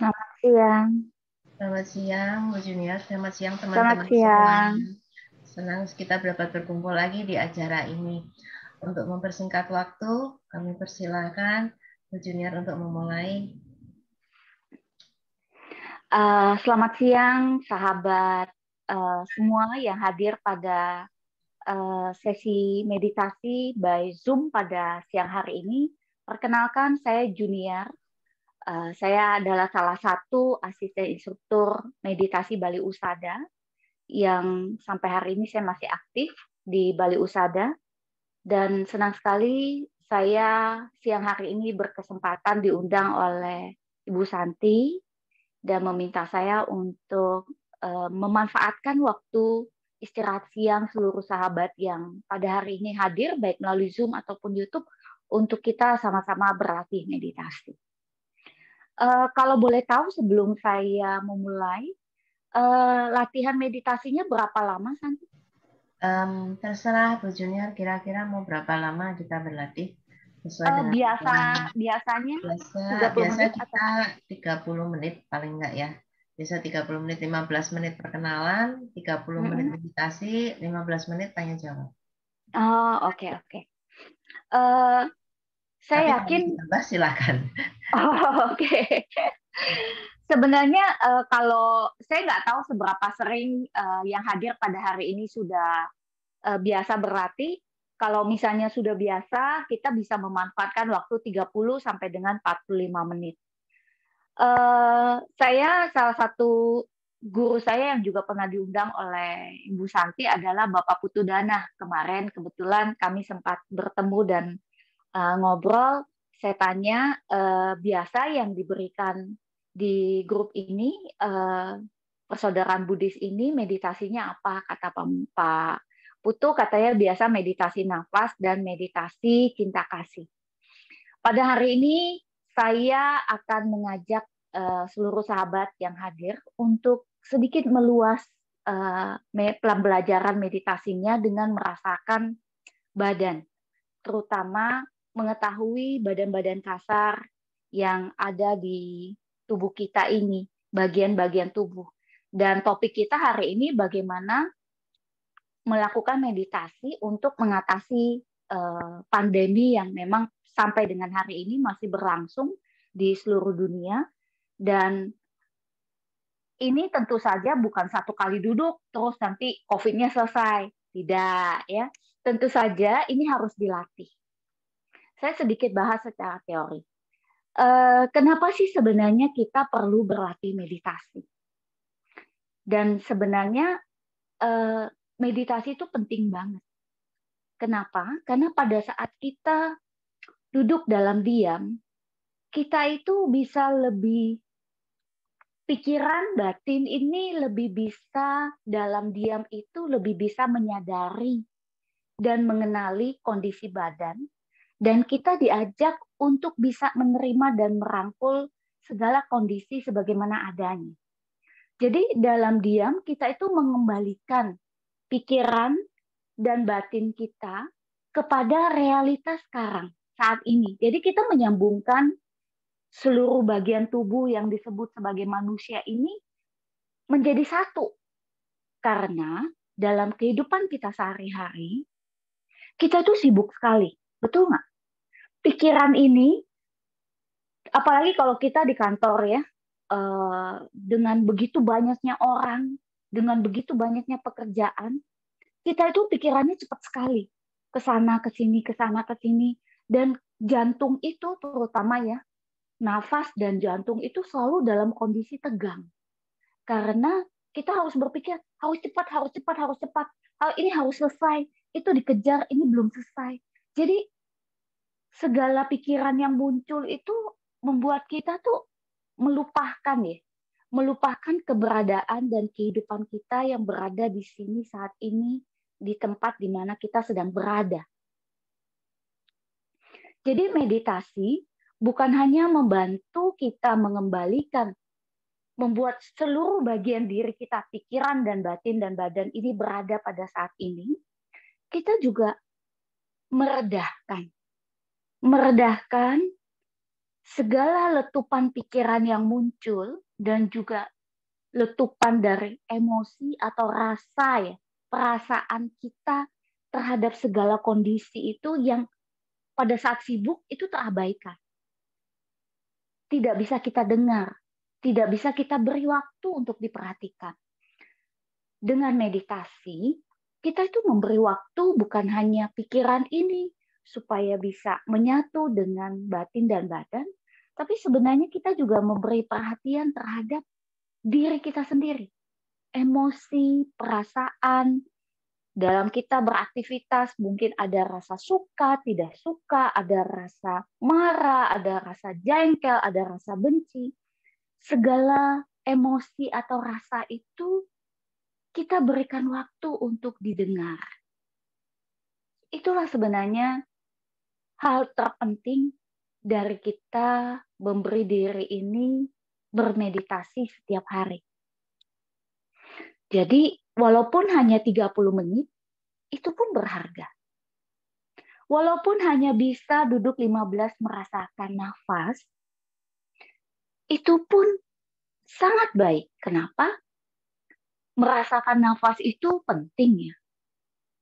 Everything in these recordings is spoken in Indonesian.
Selamat siang. Selamat siang, Bu Junior. Selamat siang, Selamat teman-teman siang. semuanya. Senang kita dapat berkumpul lagi di acara ini. Untuk mempersingkat waktu, kami persilakan Bu Junior untuk memulai. Selamat siang, sahabat semua yang hadir pada sesi meditasi by Zoom pada siang hari ini. Perkenalkan, saya Junior. Saya adalah salah satu asisten instruktur meditasi Bali Usada yang sampai hari ini saya masih aktif di Bali Usada. Dan senang sekali saya siang hari ini berkesempatan diundang oleh Ibu Santi dan meminta saya untuk memanfaatkan waktu istirahat siang seluruh sahabat yang pada hari ini hadir baik melalui Zoom ataupun YouTube untuk kita sama-sama berlatih meditasi. Kalau boleh tahu sebelum saya memulai, latihan meditasinya berapa lama, Santi? Terserah Bu Junior, kira-kira mau berapa lama kita berlatih sesuai dengan Biasa biasanya biasa. 30 Biasa menit atau kita 30 menit paling enggak ya. Biasa 30 menit, 15 menit perkenalan, 30 menit Mm-mm. meditasi, 15 menit tanya jawab. Oh, oke, oke. Eh, saya Tapi kalau yakin. ditambah silakan. Oh, oke. Sebenarnya kalau saya nggak tahu seberapa sering yang hadir pada hari ini sudah biasa berlatih. Kalau misalnya sudah biasa, kita bisa memanfaatkan waktu 30 sampai dengan 45 menit. Saya salah satu guru saya yang juga pernah diundang oleh Ibu Santi adalah Bapak Putu Dana. Kemarin kebetulan kami sempat bertemu dan ngobrol. Saya tanya biasa yang diberikan di grup ini, persaudaraan Buddhis ini meditasinya apa? Kata Pak Putu, katanya biasa meditasi nafas dan meditasi cinta kasih. Pada hari ini saya akan mengajak seluruh sahabat yang hadir untuk sedikit meluas pembelajaran meditasinya dengan merasakan badan, terutama mengetahui badan-badan kasar yang ada di tubuh kita ini, bagian-bagian tubuh. Dan topik kita hari ini bagaimana melakukan meditasi untuk mengatasi pandemi yang memang sampai dengan hari ini masih berlangsung di seluruh dunia. Dan ini tentu saja bukan satu kali duduk terus nanti COVID-nya selesai. Tidak, ya. Tentu saja ini harus dilatih. Saya sedikit bahas secara teori. Kenapa sih sebenarnya kita perlu berlatih meditasi? Dan sebenarnya eh, meditasi itu penting banget. Kenapa? Karena pada saat kita duduk dalam diam, kita itu bisa lebih, pikiran batin ini lebih bisa dalam diam itu lebih bisa menyadari dan mengenali kondisi badan, dan kita diajak untuk bisa menerima dan merangkul segala kondisi sebagaimana adanya. Jadi dalam diam kita itu mengembalikan pikiran dan batin kita kepada realitas sekarang saat ini. Jadi kita menyambungkan seluruh bagian tubuh yang disebut sebagai manusia ini menjadi satu. Karena dalam kehidupan kita sehari-hari, kita tuh sibuk sekali. Betul nggak? Pikiran ini, apalagi kalau kita di kantor ya, dengan begitu banyaknya orang, dengan begitu banyaknya pekerjaan, kita itu pikirannya cepat sekali. Ke sana, ke sini, ke sana, ke sini. Dan jantung itu terutama ya, nafas dan jantung itu selalu dalam kondisi tegang. Karena kita harus berpikir, harus cepat, harus cepat, harus cepat. Hal ini harus selesai. Itu dikejar, ini belum selesai. Jadi segala pikiran yang muncul itu membuat kita tuh melupakan ya, melupakan keberadaan dan kehidupan kita yang berada di sini saat ini, di tempat di mana kita sedang berada. Jadi meditasi bukan hanya membantu kita mengembalikan, membuat seluruh bagian diri kita, pikiran dan batin dan badan ini berada pada saat ini, kita juga meredahkan, meredahkan segala letupan pikiran yang muncul dan juga letupan dari emosi atau rasa ya, perasaan kita terhadap segala kondisi itu yang pada saat sibuk itu terabaikan. Tidak bisa kita dengar, tidak bisa kita beri waktu untuk diperhatikan. Dengan meditasi, kita itu memberi waktu bukan hanya pikiran ini supaya bisa menyatu dengan batin dan badan, tapi sebenarnya kita juga memberi perhatian terhadap diri kita sendiri. Emosi, perasaan, dalam kita beraktivitas mungkin ada rasa suka, tidak suka, ada rasa marah, ada rasa jengkel, ada rasa benci. Segala emosi atau rasa itu kita berikan waktu untuk didengar. Itulah sebenarnya hal terpenting dari kita memberi diri ini bermeditasi setiap hari. Jadi walaupun hanya 30 menit, itu pun berharga. Walaupun hanya bisa duduk 15 merasakan nafas, itu pun sangat baik. Kenapa? Merasakan nafas itu penting ya.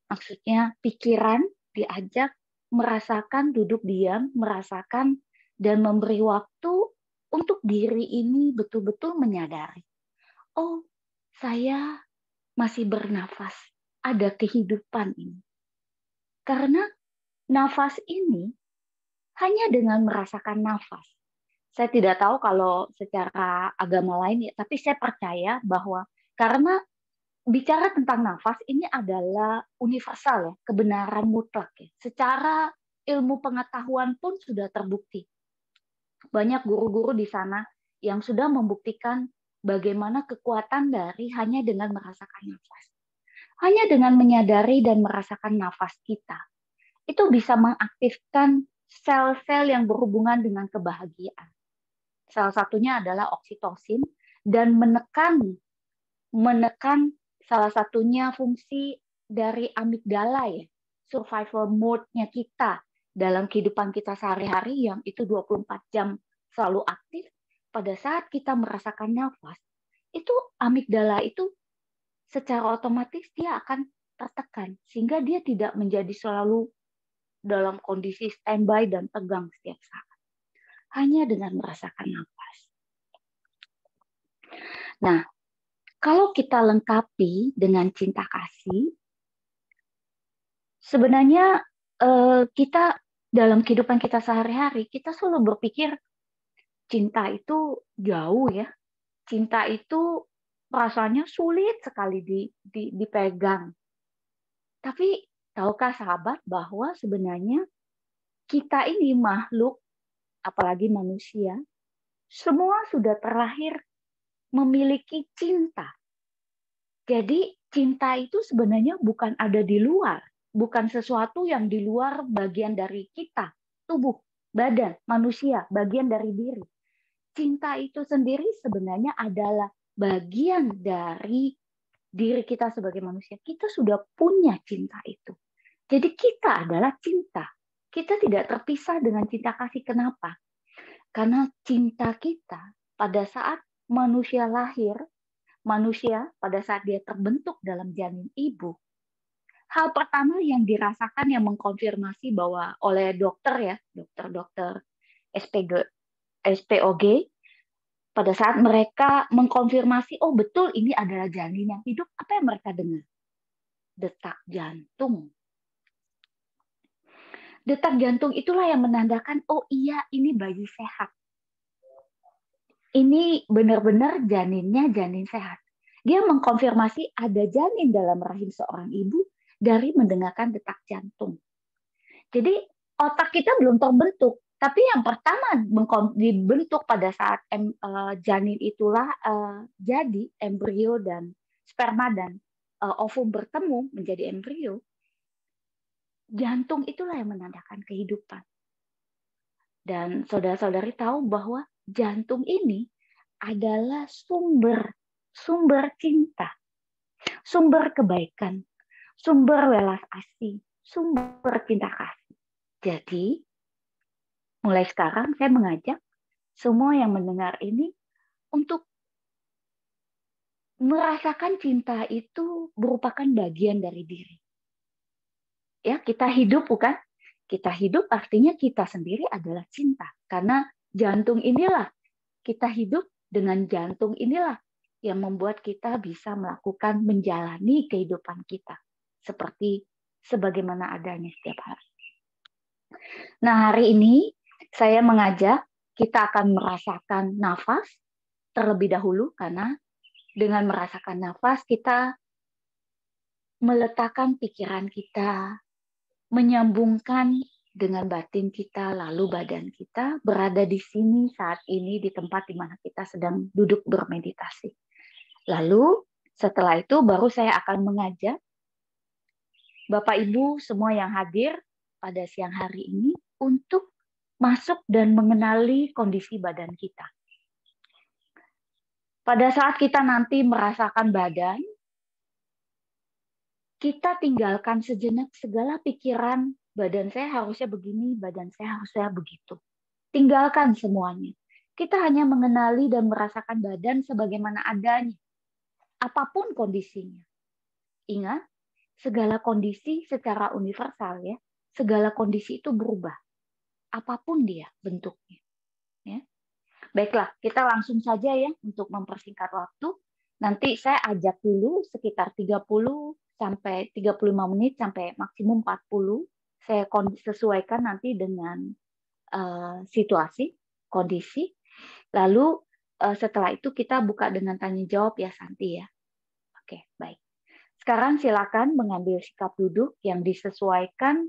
Maksudnya pikiran diajak merasakan, duduk diam, merasakan, dan memberi waktu untuk diri ini betul-betul menyadari. Oh, saya masih bernafas, ada kehidupan ini. Karena nafas ini hanya dengan merasakan nafas. Saya tidak tahu kalau secara agama lain ya, tapi saya percaya bahwa karena bicara tentang nafas ini adalah universal ya, kebenaran mutlak ya. Secara ilmu pengetahuan pun sudah terbukti. Banyak guru-guru di sana yang sudah membuktikan bagaimana kekuatan dari hanya dengan merasakan nafas. Hanya dengan menyadari dan merasakan nafas kita, itu bisa mengaktifkan sel-sel yang berhubungan dengan kebahagiaan. Salah satunya adalah oksitosin dan menekan salah satunya fungsi dari amigdala ya, survival mode-nya kita dalam kehidupan kita sehari-hari yang itu 24 jam selalu aktif. Pada saat kita merasakan nafas, itu amigdala itu secara otomatis dia akan tertekan sehingga dia tidak menjadi selalu dalam kondisi standby dan tegang setiap saat. Hanya dengan merasakan nafas. Nah, kalau kita lengkapi dengan cinta kasih, sebenarnya kita dalam kehidupan kita sehari-hari, kita selalu berpikir cinta itu jauh ya. Cinta itu rasanya sulit sekali dipegang. Tapi tahukah sahabat bahwa sebenarnya kita ini makhluk, apalagi manusia, semua sudah terlahir memiliki cinta. Jadi cinta itu sebenarnya bukan ada di luar, bukan sesuatu yang di luar bagian dari kita, tubuh, badan, manusia, bagian dari diri. Cinta itu sendiri sebenarnya adalah bagian dari diri kita sebagai manusia. Kita sudah punya cinta itu. Jadi kita adalah cinta. Kita tidak terpisah dengan cinta kasih. Kenapa? Karena cinta kita pada saat manusia lahir, manusia pada saat dia terbentuk dalam janin ibu, hal pertama yang dirasakan yang mengkonfirmasi bahwa oleh dokter ya, dokter SPOG, pada saat mereka mengkonfirmasi, oh betul ini adalah janin yang hidup, apa yang mereka dengar? Detak jantung. Detak jantung itulah yang menandakan, oh iya ini bayi sehat. Ini benar-benar janinnya janin sehat. Dia mengkonfirmasi ada janin dalam rahim seorang ibu dari mendengarkan detak jantung. Jadi otak kita belum terbentuk, tapi yang pertama dibentuk pada saat janin itulah jadi embrio dan sperma dan ovum bertemu menjadi embrio. Jantung itulah yang menandakan kehidupan. Dan saudara-saudari tahu bahwa jantung ini adalah sumber cinta, sumber kebaikan, sumber welas asih, sumber cinta kasih. Jadi, mulai sekarang saya mengajak semua yang mendengar ini untuk merasakan cinta itu merupakan bagian dari diri. Ya, kita hidup bukan? Kita hidup artinya kita sendiri adalah cinta. Karena jantung inilah, kita hidup dengan jantung inilah yang membuat kita bisa melakukan, menjalani kehidupan kita. Seperti sebagaimana adanya setiap hari. Nah, hari ini saya mengajak kita akan merasakan nafas terlebih dahulu, karena dengan merasakan nafas kita meletakkan pikiran kita, menyambungkan dengan batin kita, lalu badan kita berada di sini saat ini di tempat di mana kita sedang duduk bermeditasi. Lalu setelah itu baru saya akan mengajak Bapak Ibu semua yang hadir pada siang hari ini untuk masuk dan mengenali kondisi badan kita. Pada saat kita nanti merasakan badan, kita tinggalkan sejenak segala pikiran, badan saya harusnya begini, badan saya harusnya begitu. Tinggalkan semuanya. Kita hanya mengenali dan merasakan badan sebagaimana adanya. Apapun kondisinya. Ingat, segala kondisi secara universal ya, segala kondisi itu berubah. Apapun dia bentuknya. Ya. Baiklah, kita langsung saja ya untuk mempersingkat waktu. Nanti saya ajak dulu sekitar 30 sampai 35 menit sampai maksimum 40. Saya sesuaikan nanti dengan situasi, kondisi. Lalu setelah itu kita buka dengan tanya jawab ya Santi ya. Oke, baik. Sekarang silakan mengambil sikap duduk yang disesuaikan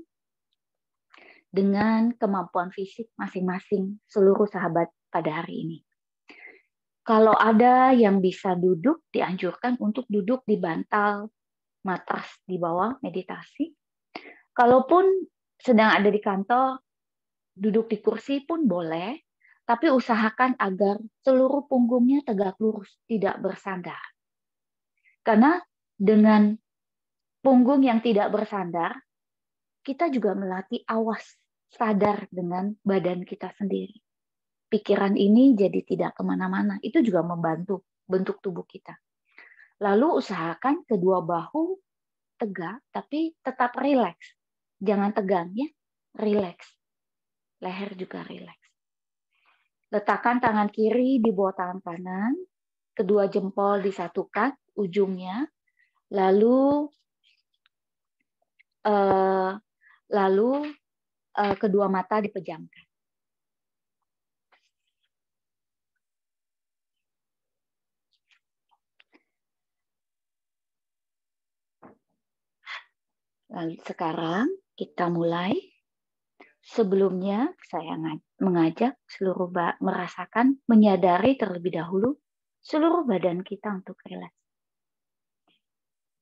dengan kemampuan fisik masing-masing seluruh sahabat pada hari ini. Kalau ada yang bisa duduk, dianjurkan untuk duduk di bantal matras di bawah meditasi. Kalaupun sedang ada di kantor, duduk di kursi pun boleh, tapi usahakan agar seluruh punggungnya tegak lurus, tidak bersandar. Karena dengan punggung yang tidak bersandar, kita juga melatih awas, sadar dengan badan kita sendiri. Pikiran ini jadi tidak kemana-mana. Itu juga membantu bentuk tubuh kita. Lalu usahakan kedua bahu tegak, tapi tetap rileks. Jangan tegang ya, rileks. Leher juga rileks. Letakkan tangan kiri di bawah tangan kanan, kedua jempol disatukan ujungnya, lalu kedua mata dipejamkan. Lalu sekarang kita mulai. Sebelumnya saya mengajak seluruh merasakan, menyadari terlebih dahulu seluruh badan kita untuk rileks.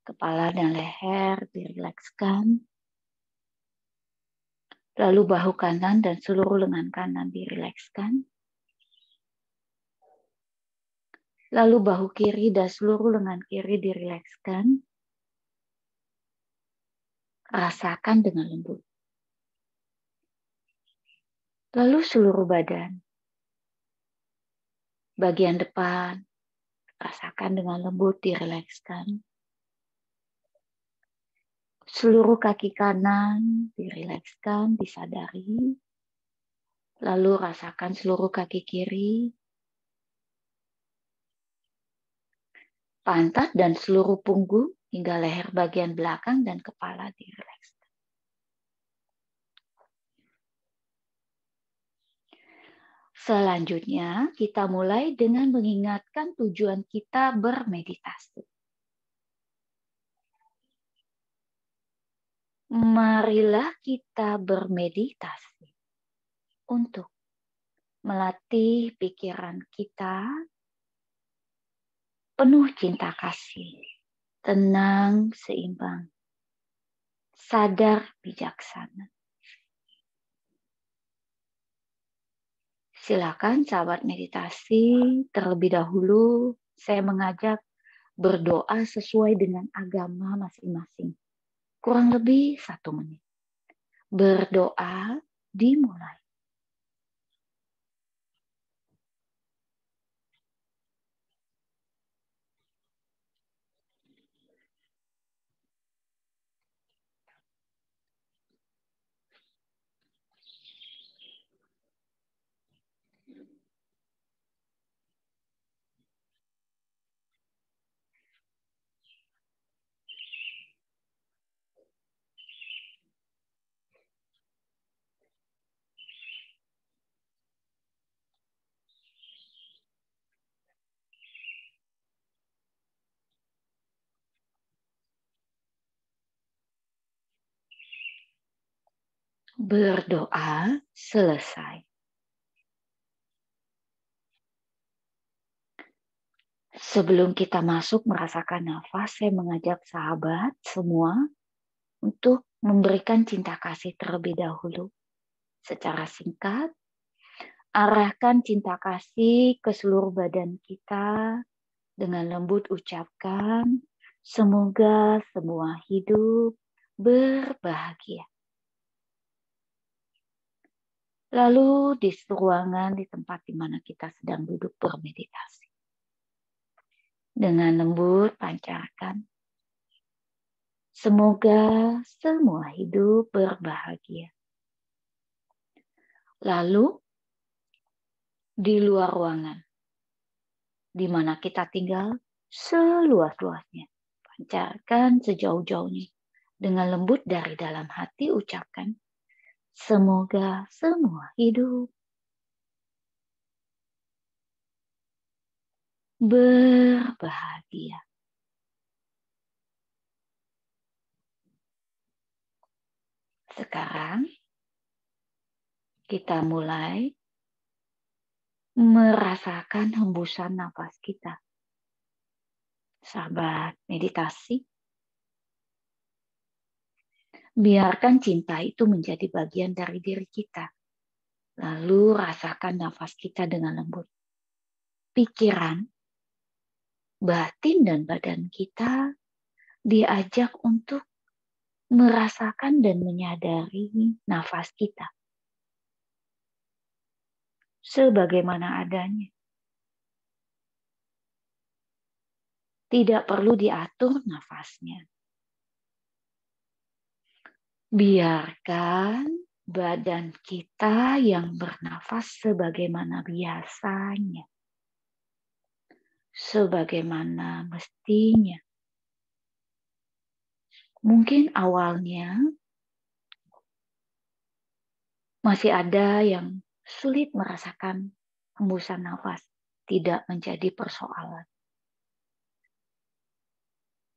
Kepala dan leher dirilekskan. Lalu bahu kanan dan seluruh lengan kanan dirilekskan. Lalu bahu kiri dan seluruh lengan kiri dirilekskan. Rasakan dengan lembut. Lalu seluruh badan. Bagian depan, rasakan dengan lembut dirilekskan. Seluruh kaki kanan dirilekskan, disadari. Lalu rasakan seluruh kaki kiri. Pantat dan seluruh punggung hingga leher bagian belakang dan kepala dirilekskan. Selanjutnya, kita mulai dengan mengingatkan tujuan kita bermeditasi. Marilah kita bermeditasi untuk melatih pikiran kita penuh cinta kasih, tenang, seimbang, sadar, bijaksana. Silakan sahabat meditasi, terlebih dahulu saya mengajak berdoa sesuai dengan agama masing-masing. Kurang lebih 1 menit. Berdoa dimulai. Berdoa selesai. Sebelum kita masuk merasakan nafas, saya mengajak sahabat semua untuk memberikan cinta kasih terlebih dahulu. Secara singkat, arahkan cinta kasih ke seluruh badan kita. Dengan lembut ucapkan, semoga semua hidup berbahagia. Lalu di ruangan di tempat di mana kita sedang duduk bermeditasi. Dengan lembut pancarkan, semoga semua hidup berbahagia. Lalu di luar ruangan, di mana kita tinggal seluas-luasnya. Pancarkan sejauh-jauhnya. Dengan lembut dari dalam hati ucapkan, semoga semua hidup berbahagia. Sekarang kita mulai merasakan hembusan nafas kita. Sahabat meditasi, biarkan cinta itu menjadi bagian dari diri kita. Lalu rasakan nafas kita dengan lembut. Pikiran, batin, dan badan kita diajak untuk merasakan dan menyadari nafas kita sebagaimana adanya. Tidak perlu diatur nafasnya. Biarkan badan kita yang bernafas sebagaimana biasanya. Sebagaimana mestinya. Mungkin awalnya masih ada yang sulit merasakan hembusan nafas. Tidak menjadi persoalan.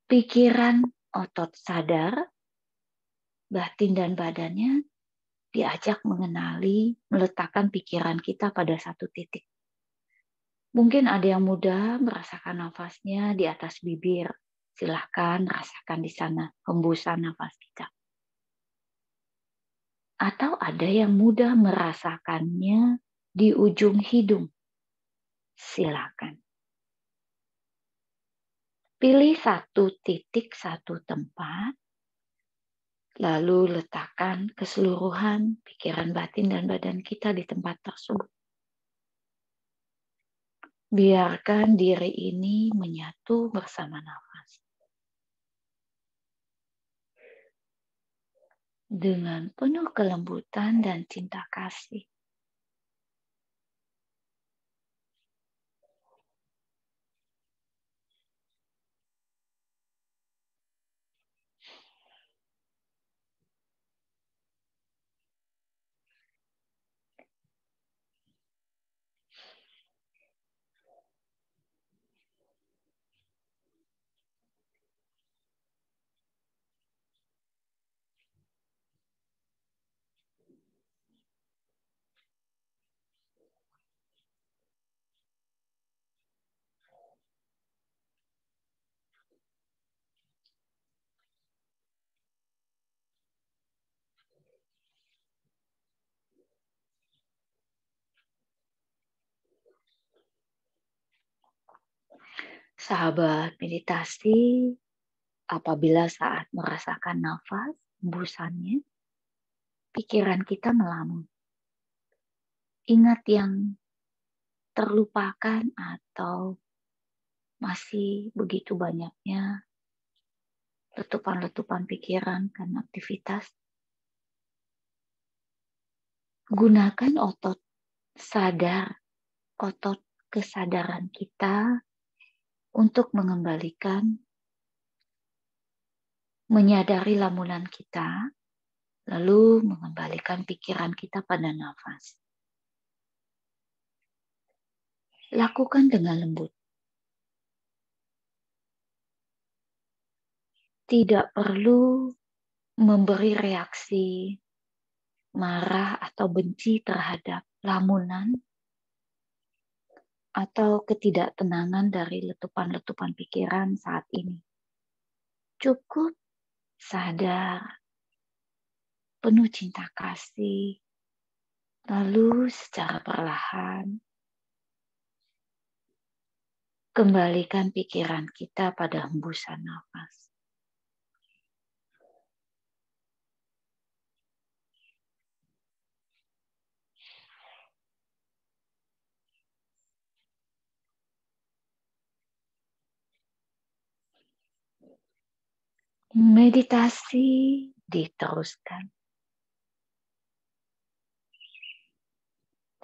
Pikiran, otot sadar, batin dan badannya diajak mengenali, meletakkan pikiran kita pada satu titik. Mungkin ada yang mudah merasakan nafasnya di atas bibir. Silahkan rasakan di sana hembusan nafas kita. Atau ada yang mudah merasakannya di ujung hidung. Silakan. Pilih satu titik, satu tempat. Lalu letakkan keseluruhan pikiran, batin, dan badan kita di tempat tersebut. Biarkan diri ini menyatu bersama nafas. Dengan penuh kelembutan dan cinta kasih. Sahabat meditasi, apabila saat merasakan nafas, hembusannya, pikiran kita melamun. Ingat yang terlupakan atau masih begitu banyaknya letupan-letupan pikiran karena aktivitas. Gunakan otot sadar, otot kesadaran kita untuk mengembalikan, menyadari lamunan kita, lalu mengembalikan pikiran kita pada nafas. Lakukan dengan lembut. Tidak perlu memberi reaksi marah atau benci terhadap lamunan atau ketidaktenangan dari letupan-letupan pikiran saat ini. Cukup sadar, penuh cinta kasih, lalu secara perlahan kembalikan pikiran kita pada hembusan nafas. Meditasi diteruskan.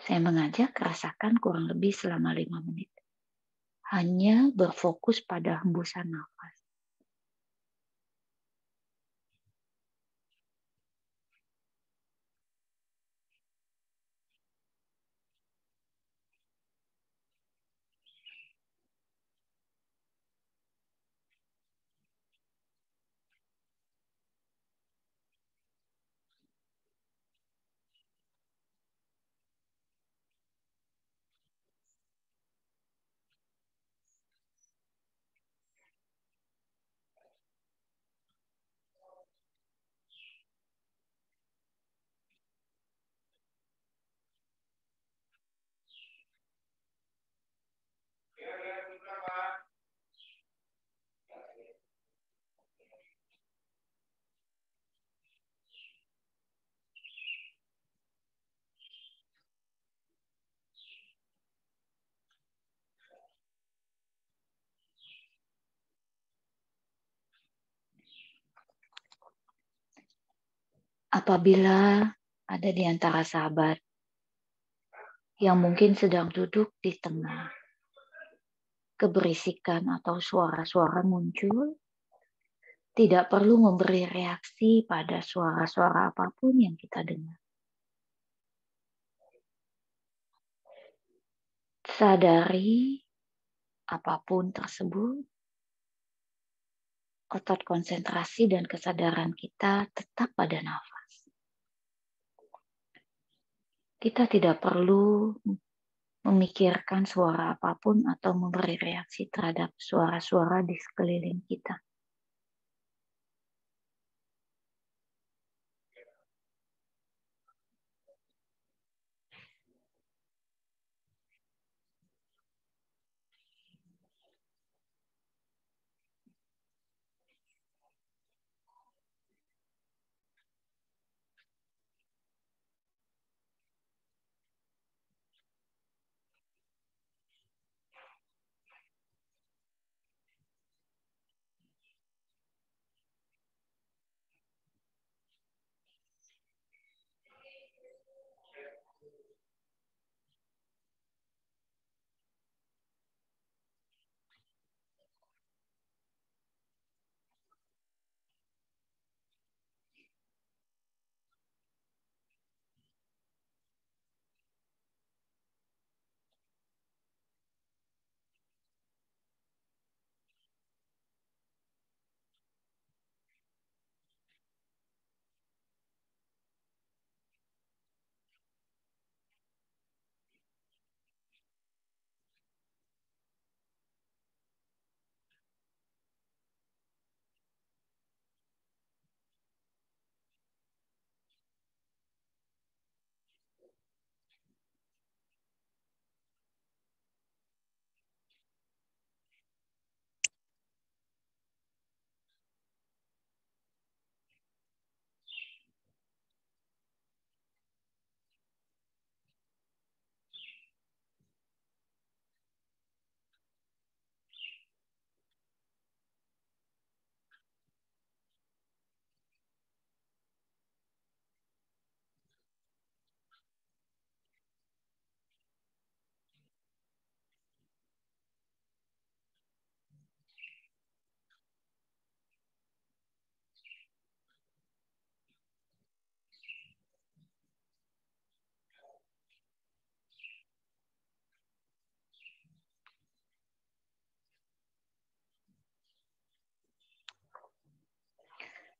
Saya mengajak rasakan kurang lebih selama 5 menit. Hanya berfokus pada hembusan nafas. Apabila ada di antara sahabat yang mungkin sedang duduk di tengah keberisikan atau suara-suara muncul, tidak perlu memberi reaksi pada suara-suara apapun yang kita dengar. Sadari apapun tersebut, otot konsentrasi dan kesadaran kita tetap pada nafas. Kita tidak perlu memikirkan suara apapun atau memberi reaksi terhadap suara-suara di sekeliling kita.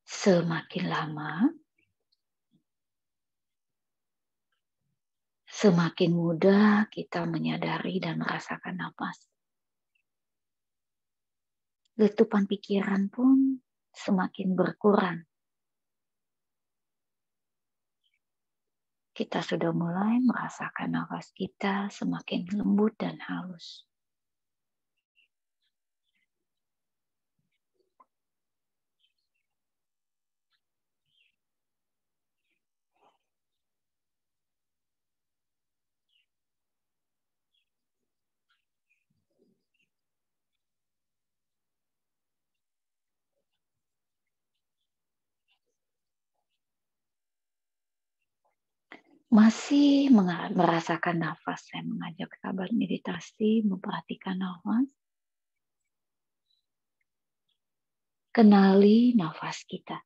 Semakin lama, semakin mudah kita menyadari dan merasakan nafas. Letupan pikiran pun semakin berkurang. Kita sudah mulai merasakan nafas kita semakin lembut dan halus. Masih merasakan nafas, saya mengajak sahabat meditasi memperhatikan nafas. Kenali nafas kita.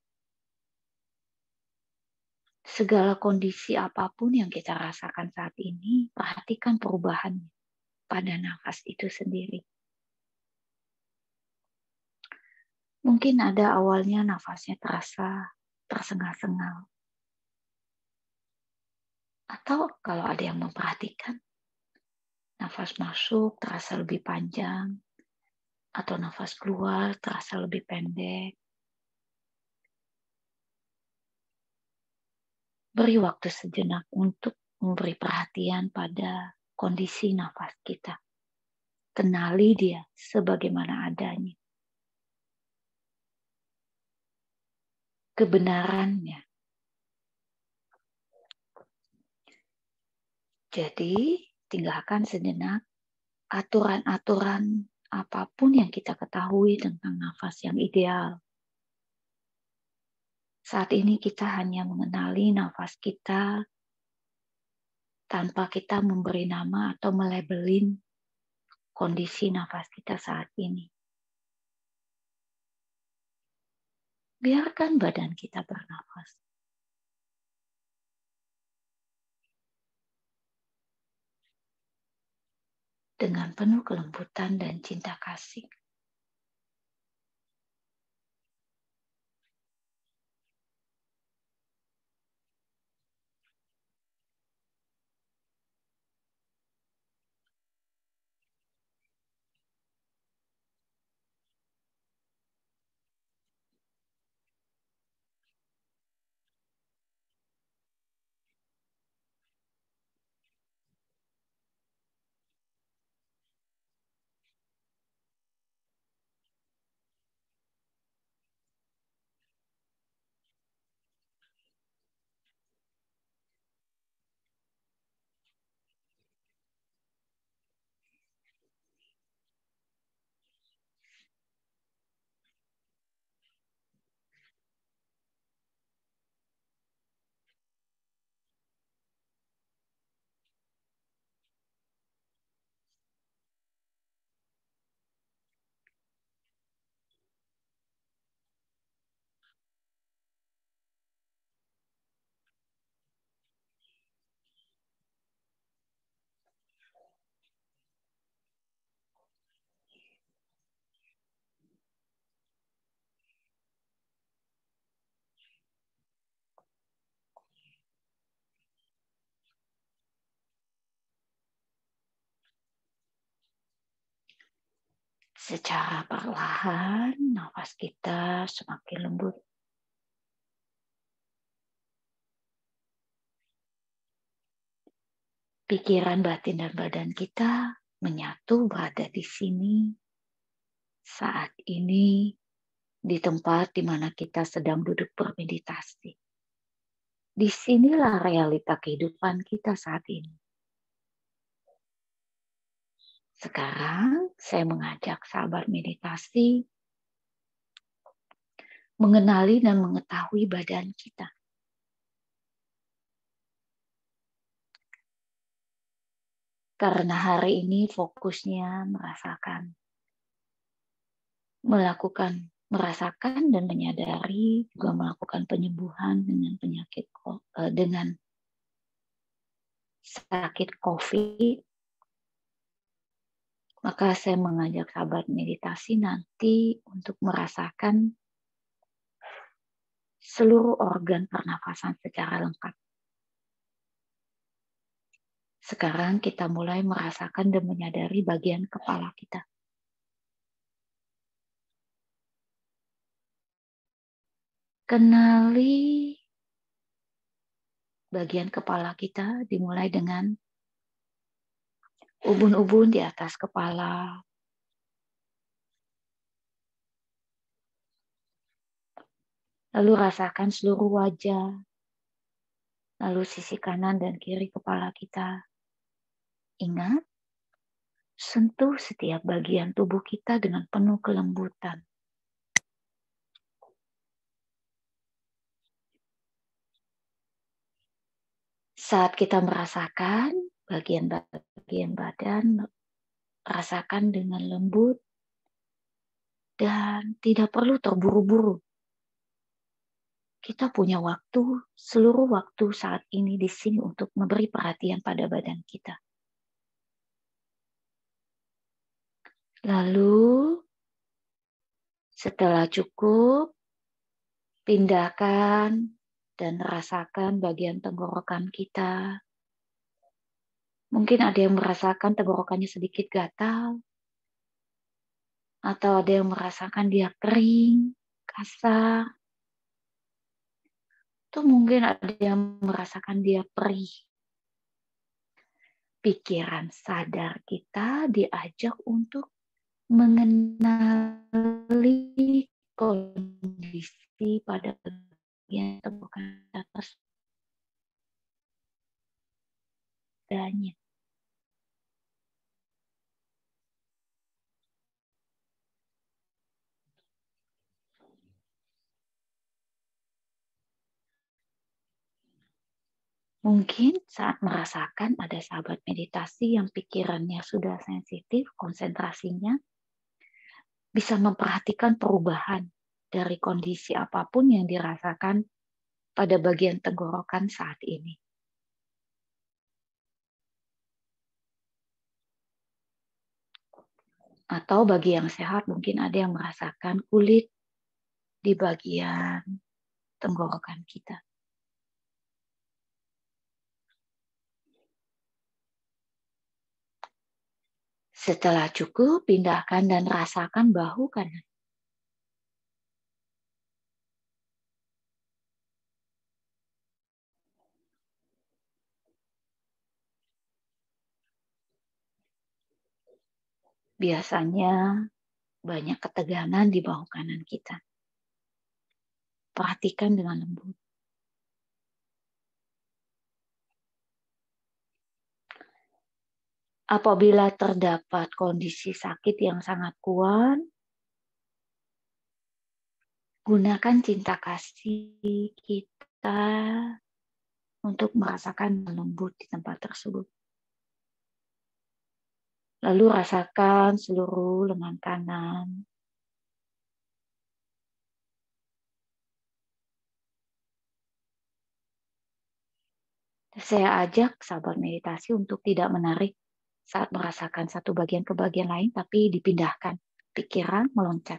Segala kondisi apapun yang kita rasakan saat ini, perhatikan perubahan pada nafas itu sendiri. Mungkin ada awalnya nafasnya terasa tersengal-sengal. Atau kalau ada yang memperhatikan, nafas masuk terasa lebih panjang, atau nafas keluar terasa lebih pendek. Beri waktu sejenak untuk memberi perhatian pada kondisi nafas kita. Kenali dia sebagaimana adanya. Kebenarannya. Jadi, tinggalkan sejenak aturan-aturan apapun yang kita ketahui tentang nafas yang ideal. Saat ini kita hanya mengenali nafas kita tanpa kita memberi nama atau melabelin kondisi nafas kita saat ini. Biarkan badan kita bernafas. Dengan penuh kelembutan dan cinta kasih. Secara perlahan, nafas kita semakin lembut. Pikiran, batin, dan badan kita menyatu berada di sini, saat ini, di tempat di mana kita sedang duduk bermeditasi. Disinilah realita kehidupan kita saat ini. Sekarang saya mengajak sahabat meditasi mengenali dan mengetahui badan kita. Karena hari ini fokusnya merasakan dan menyadari, juga melakukan penyembuhan dengan sakit COVID. Maka saya mengajak sahabat meditasi nanti untuk merasakan seluruh organ pernafasan secara lengkap. Sekarang kita mulai merasakan dan menyadari bagian kepala kita. Kenali bagian kepala kita dimulai dengan ubun-ubun di atas kepala. Lalu rasakan seluruh wajah. Lalu sisi kanan dan kiri kepala kita. Ingat, sentuh setiap bagian tubuh kita dengan penuh kelembutan. Saat kita merasakan bagian-bagian badan, rasakan dengan lembut dan tidak perlu terburu-buru. Kita punya waktu, seluruh waktu saat ini di sini untuk memberi perhatian pada badan kita. Lalu, setelah cukup, pindahkan dan rasakan bagian tenggorokan kita. Mungkin ada yang merasakan tenggorokannya sedikit gatal, atau ada yang merasakan dia kering, kasar, atau mungkin ada yang merasakan dia perih. Pikiran sadar kita diajak untuk mengenali kondisi pada bagian tenggorokan atas padanya. Mungkin saat merasakan ada sahabat meditasi yang pikirannya sudah sensitif, konsentrasinya bisa memperhatikan perubahan dari kondisi apapun yang dirasakan pada bagian tenggorokan saat ini. Atau bagi yang sehat mungkin ada yang merasakan kulit di bagian tenggorokan kita. Setelah cukup, pindahkan dan rasakan bahu kanan. Biasanya banyak ketegangan di bahu kanan kita. Perhatikan dengan lembut. Apabila terdapat kondisi sakit yang sangat kuat, gunakan cinta kasih kita untuk merasakan lembut di tempat tersebut. Lalu rasakan seluruh lengan kanan. Saya ajak sahabat meditasi untuk tidak menarik saat merasakan satu bagian ke bagian lain, tapi dipindahkan. Pikiran meloncat.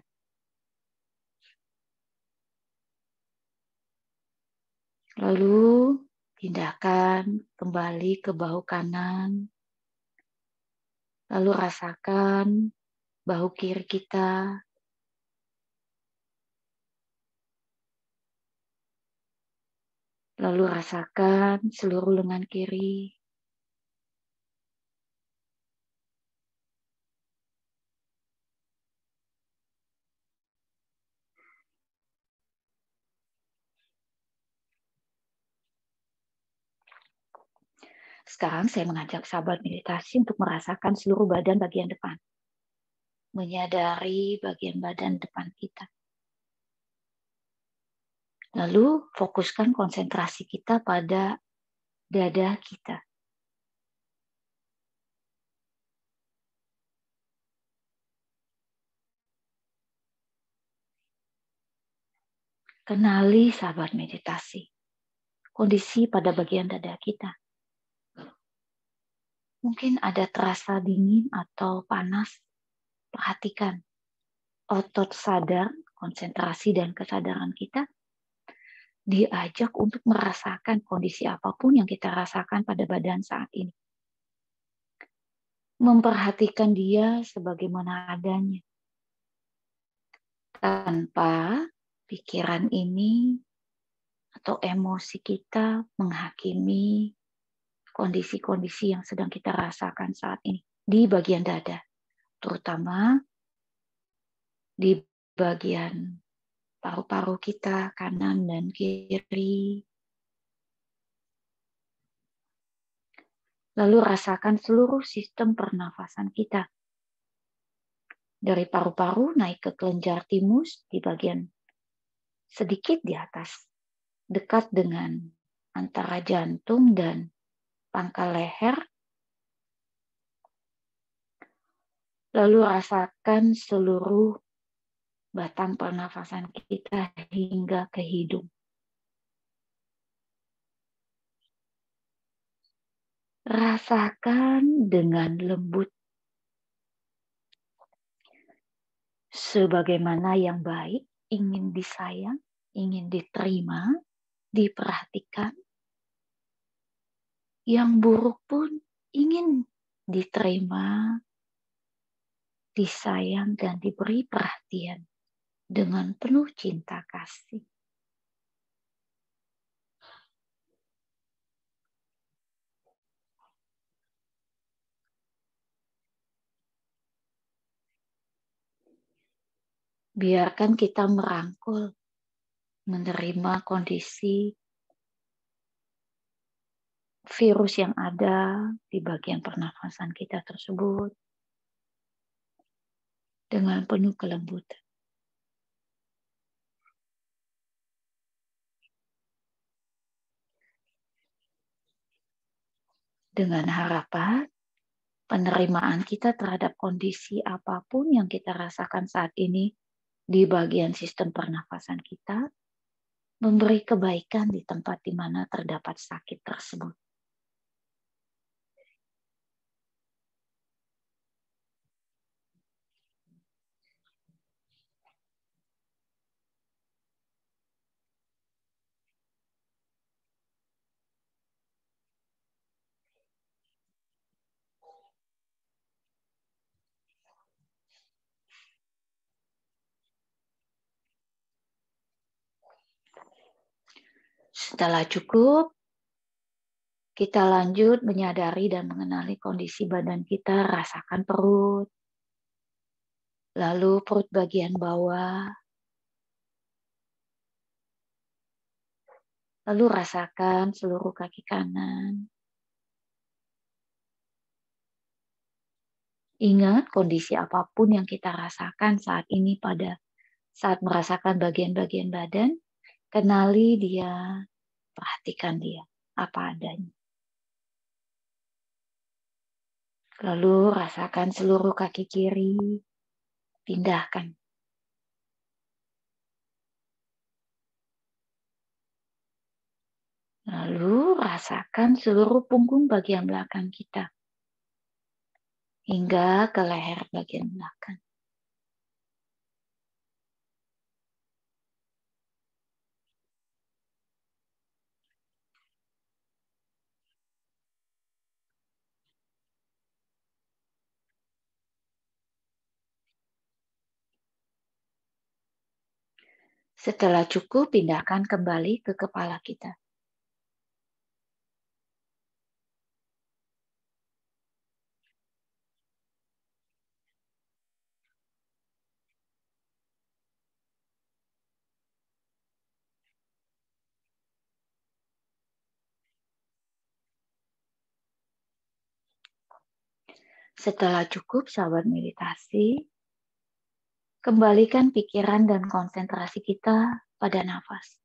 Lalu pindahkan kembali ke bahu kanan. Lalu rasakan bahu kiri kita. Lalu rasakan seluruh lengan kiri. Sekarang saya mengajak sahabat meditasi untuk merasakan seluruh badan bagian depan. Menyadari bagian badan depan kita. Lalu fokuskan konsentrasi kita pada dada kita. Kenali sahabat meditasi, kondisi pada bagian dada kita. Mungkin ada terasa dingin atau panas. Perhatikan otot sadar, konsentrasi dan kesadaran kita diajak untuk merasakan kondisi apapun yang kita rasakan pada badan saat ini. memperhatikan dia sebagaimana adanya, tanpa pikiran ini atau emosi kita menghakimi kondisi-kondisi yang sedang kita rasakan saat ini di bagian dada, terutama di bagian paru-paru kita kanan dan kiri. Lalu rasakan seluruh sistem pernafasan kita. Dari paru-paru naik ke kelenjar timus di bagian sedikit di atas, dekat dengan antara jantung dan pangkal leher. Lalu rasakan seluruh batang pernafasan kita hingga ke hidung. Rasakan dengan lembut sebagaimana yang baik ingin disayang, ingin diterima, diperhatikan. Yang buruk pun ingin diterima, disayang, dan diberi perhatian dengan penuh cinta kasih. Biarkan kita merangkul, menerima kondisi virus yang ada di bagian pernafasan kita tersebut dengan penuh kelembutan. Dengan harapan penerimaan kita terhadap kondisi apapun yang kita rasakan saat ini di bagian sistem pernafasan kita memberi kebaikan di tempat di mana terdapat sakit tersebut. Setelah cukup, kita lanjut menyadari dan mengenali kondisi badan kita. Rasakan perut, lalu perut bagian bawah, lalu rasakan seluruh kaki kanan. Ingat kondisi apapun yang kita rasakan saat ini pada saat merasakan bagian-bagian badan, kenali dia, perhatikan dia, apa adanya. Lalu rasakan seluruh kaki kiri, pindahkan. Lalu rasakan seluruh punggung bagian belakang kita, hingga ke leher bagian belakang. Setelah cukup, pindahkan kembali ke kepala kita. Setelah cukup, sahabat meditasi, kembalikan pikiran dan konsentrasi kita pada nafas.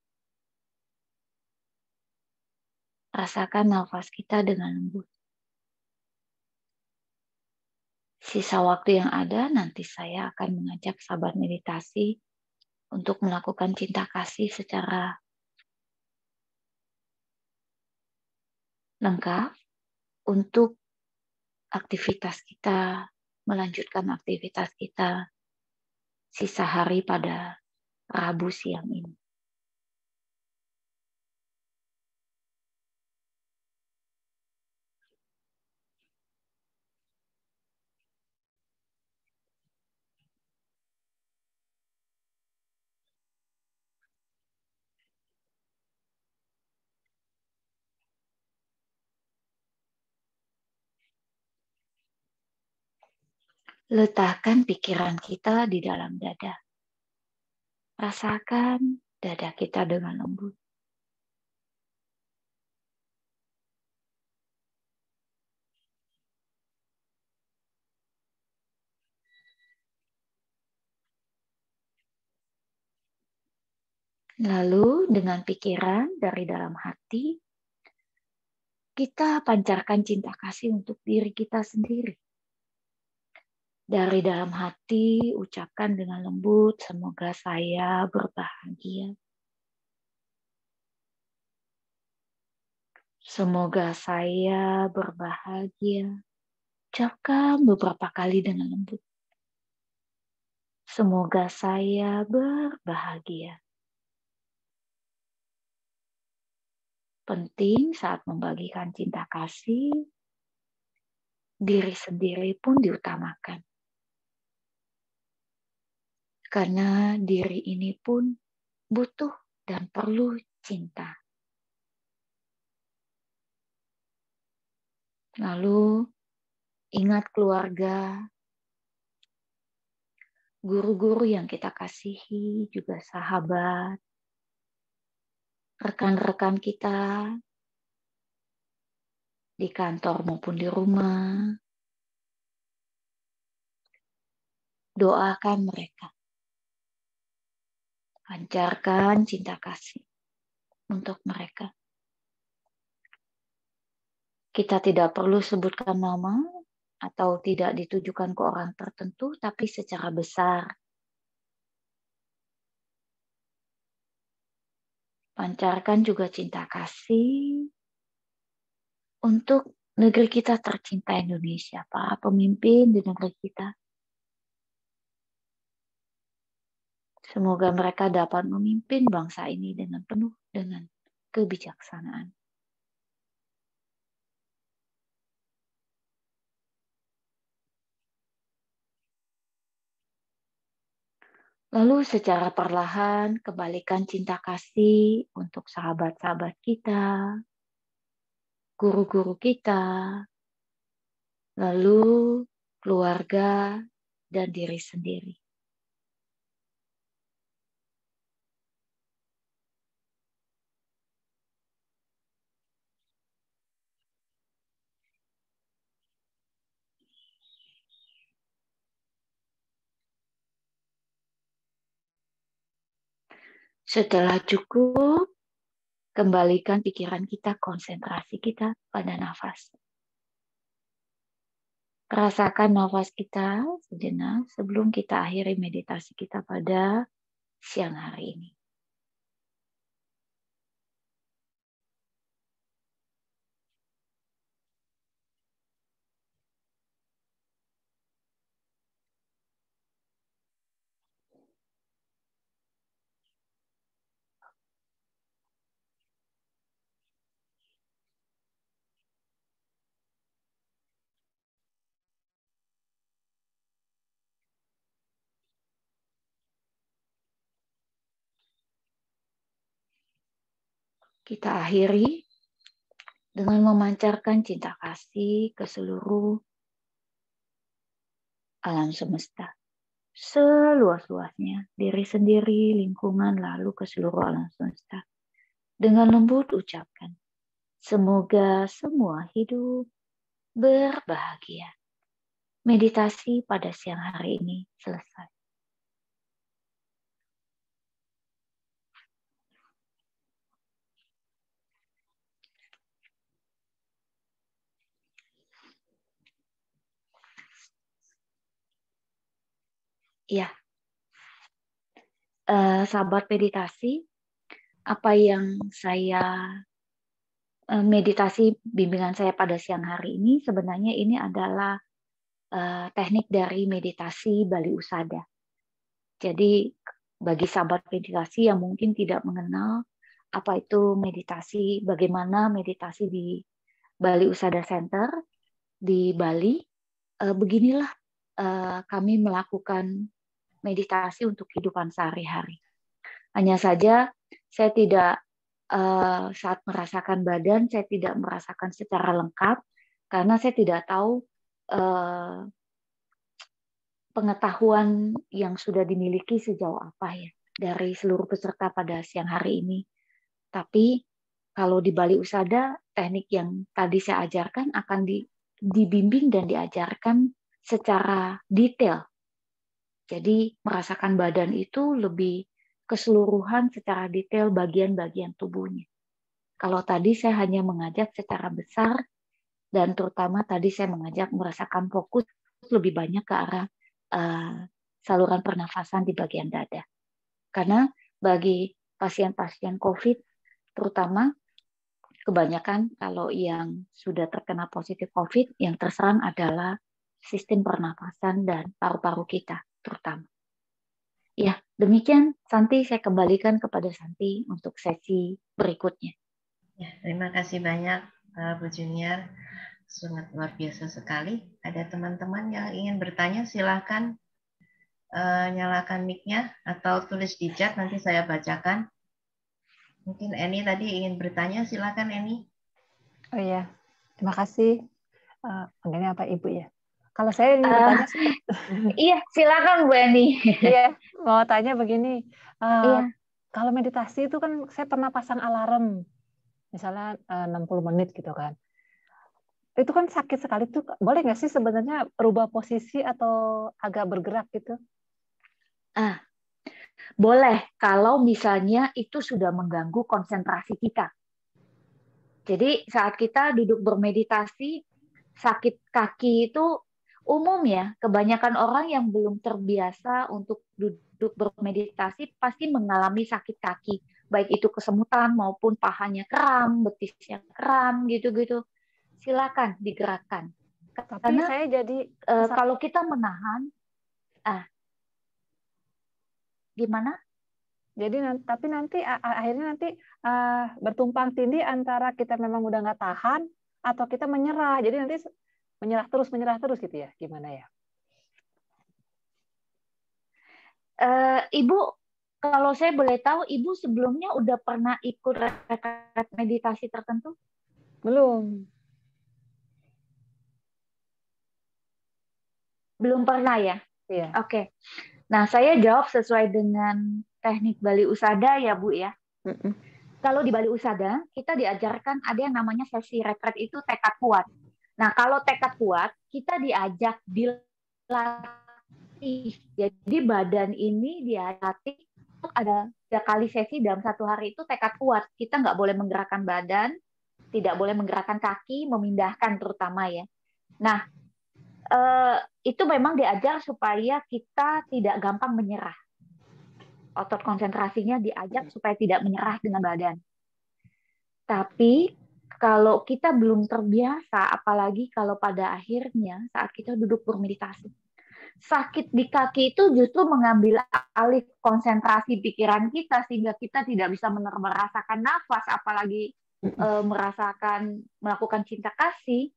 Rasakan nafas kita dengan lembut. Sisa waktu yang ada, nanti saya akan mengajak sahabat meditasi untuk melakukan cinta kasih secara lengkap untuk aktivitas kita, melanjutkan aktivitas kita sisa hari pada Rabu siang ini. Letakkan pikiran kita di dalam dada. Rasakan dada kita dengan lembut. Lalu dengan pikiran dari dalam hati, kita pancarkan cinta kasih untuk diri kita sendiri. Dari dalam hati, ucapkan dengan lembut, semoga saya berbahagia. Semoga saya berbahagia. Ucapkan beberapa kali dengan lembut. Semoga saya berbahagia. Penting saat membagikan cinta kasih, diri sendiri pun diutamakan. Karena diri ini pun butuh dan perlu cinta. Lalu ingat keluarga, guru-guru yang kita kasihi, juga sahabat, rekan-rekan kita di kantor maupun di rumah. Doakan mereka. Pancarkan cinta kasih untuk mereka. Kita tidak perlu sebutkan nama atau tidak ditujukan ke orang tertentu, tapi secara besar. Pancarkan juga cinta kasih untuk negeri kita tercinta Indonesia, para pemimpin di negeri kita. Semoga mereka dapat memimpin bangsa ini dengan penuh dengan kebijaksanaan. Lalu secara perlahan kembalikan cinta kasih untuk sahabat-sahabat kita, guru-guru kita, lalu keluarga dan diri sendiri. Setelah cukup, kembalikan pikiran kita, konsentrasi kita pada nafas. Rasakan nafas kita sejenak sebelum kita akhiri meditasi kita pada siang hari ini. Kita akhiri dengan memancarkan cinta kasih ke seluruh alam semesta. Seluas-luasnya, diri sendiri, lingkungan, lalu ke seluruh alam semesta. Dengan lembut ucapkan, semoga semua hidup berbahagia. Meditasi pada siang hari ini selesai. Ya, sahabat meditasi, apa yang saya meditasi bimbingan saya pada siang hari ini sebenarnya ini adalah teknik dari meditasi Bali Usada. Jadi bagi sahabat meditasi yang mungkin tidak mengenal apa itu meditasi, bagaimana meditasi di Bali Usada Center di Bali, beginilah kami melakukan meditasi untuk kehidupan sehari-hari. Hanya saja saya tidak saat merasakan badan, saya tidak merasakan secara lengkap karena saya tidak tahu pengetahuan yang sudah dimiliki sejauh apa ya dari seluruh peserta pada siang hari ini. Tapi kalau di Bali Usada, teknik yang tadi saya ajarkan akan dibimbing dan diajarkan secara detail. Jadi merasakan badan itu lebih keseluruhan secara detail bagian-bagian tubuhnya. Kalau tadi saya hanya mengajak secara besar, dan terutama tadi saya mengajak merasakan fokus lebih banyak ke arah saluran pernafasan di bagian dada. Karena bagi pasien-pasien COVID, terutama kebanyakan kalau yang sudah terkena positif COVID, yang terserang adalah sistem pernafasan dan paru-paru kita terutama. Ya, demikian Santi, saya kembalikan kepada Santi untuk sesi berikutnya. Ya, terima kasih banyak Bu Junior. Sangat luar biasa sekali. Ada teman-teman yang ingin bertanya, silahkan nyalakan mic-nya atau tulis di chat, nanti saya bacakan. Mungkin Eni tadi ingin bertanya, silahkan Eni. Oh iya, terima kasih. Panggilnya apa Ibu ya? Kalau saya ingin bertanya, iya silakan Bu Eni. Iya, mau tanya begini. Iya. Kalau meditasi itu kan saya pernah pasang alarm, misalnya 60 menit gitu kan. Itu kan sakit sekali tuh. Boleh nggak sih sebenarnya rubah posisi atau agak bergerak gitu? Boleh kalau misalnya itu sudah mengganggu konsentrasi kita. Jadi saat kita duduk bermeditasi, sakit kaki itu umum ya. Kebanyakan orang yang belum terbiasa untuk duduk bermeditasi pasti mengalami sakit kaki. Baik itu kesemutan maupun pahanya kram, betisnya kram, gitu-gitu. Silakan digerakkan. Tapi Karena saya jadi kalau kita menahan, gimana? Jadi tapi nanti akhirnya bertumpang tindih antara kita memang udah nggak tahan atau kita menyerah. Jadi nanti menyerah terus gitu ya? Gimana ya? Ibu, kalau saya boleh tahu, Ibu sebelumnya udah pernah ikut retret meditasi tertentu? Belum. Belum pernah ya? Iya. Oke. Nah, saya jawab sesuai dengan teknik Bali Usada ya, Bu ya. Kalau di Bali Usada, kita diajarkan ada yang namanya sesi retret itu tekad kuat. Nah, kalau tekad kuat, kita diajak dilatih. Jadi badan ini dilatih ada 3 kali sesi dalam 1 hari itu tekad kuat. Kita nggak boleh menggerakkan badan, tidak boleh menggerakkan kaki, memindahkan terutama ya. Nah, itu memang diajar supaya kita tidak gampang menyerah. Otot konsentrasinya diajak supaya tidak menyerah dengan badan. Tapi kalau kita belum terbiasa, apalagi kalau pada akhirnya saat kita duduk bermeditasi, sakit di kaki itu justru mengambil alih konsentrasi pikiran kita sehingga kita tidak bisa merasakan nafas, apalagi melakukan cinta kasih.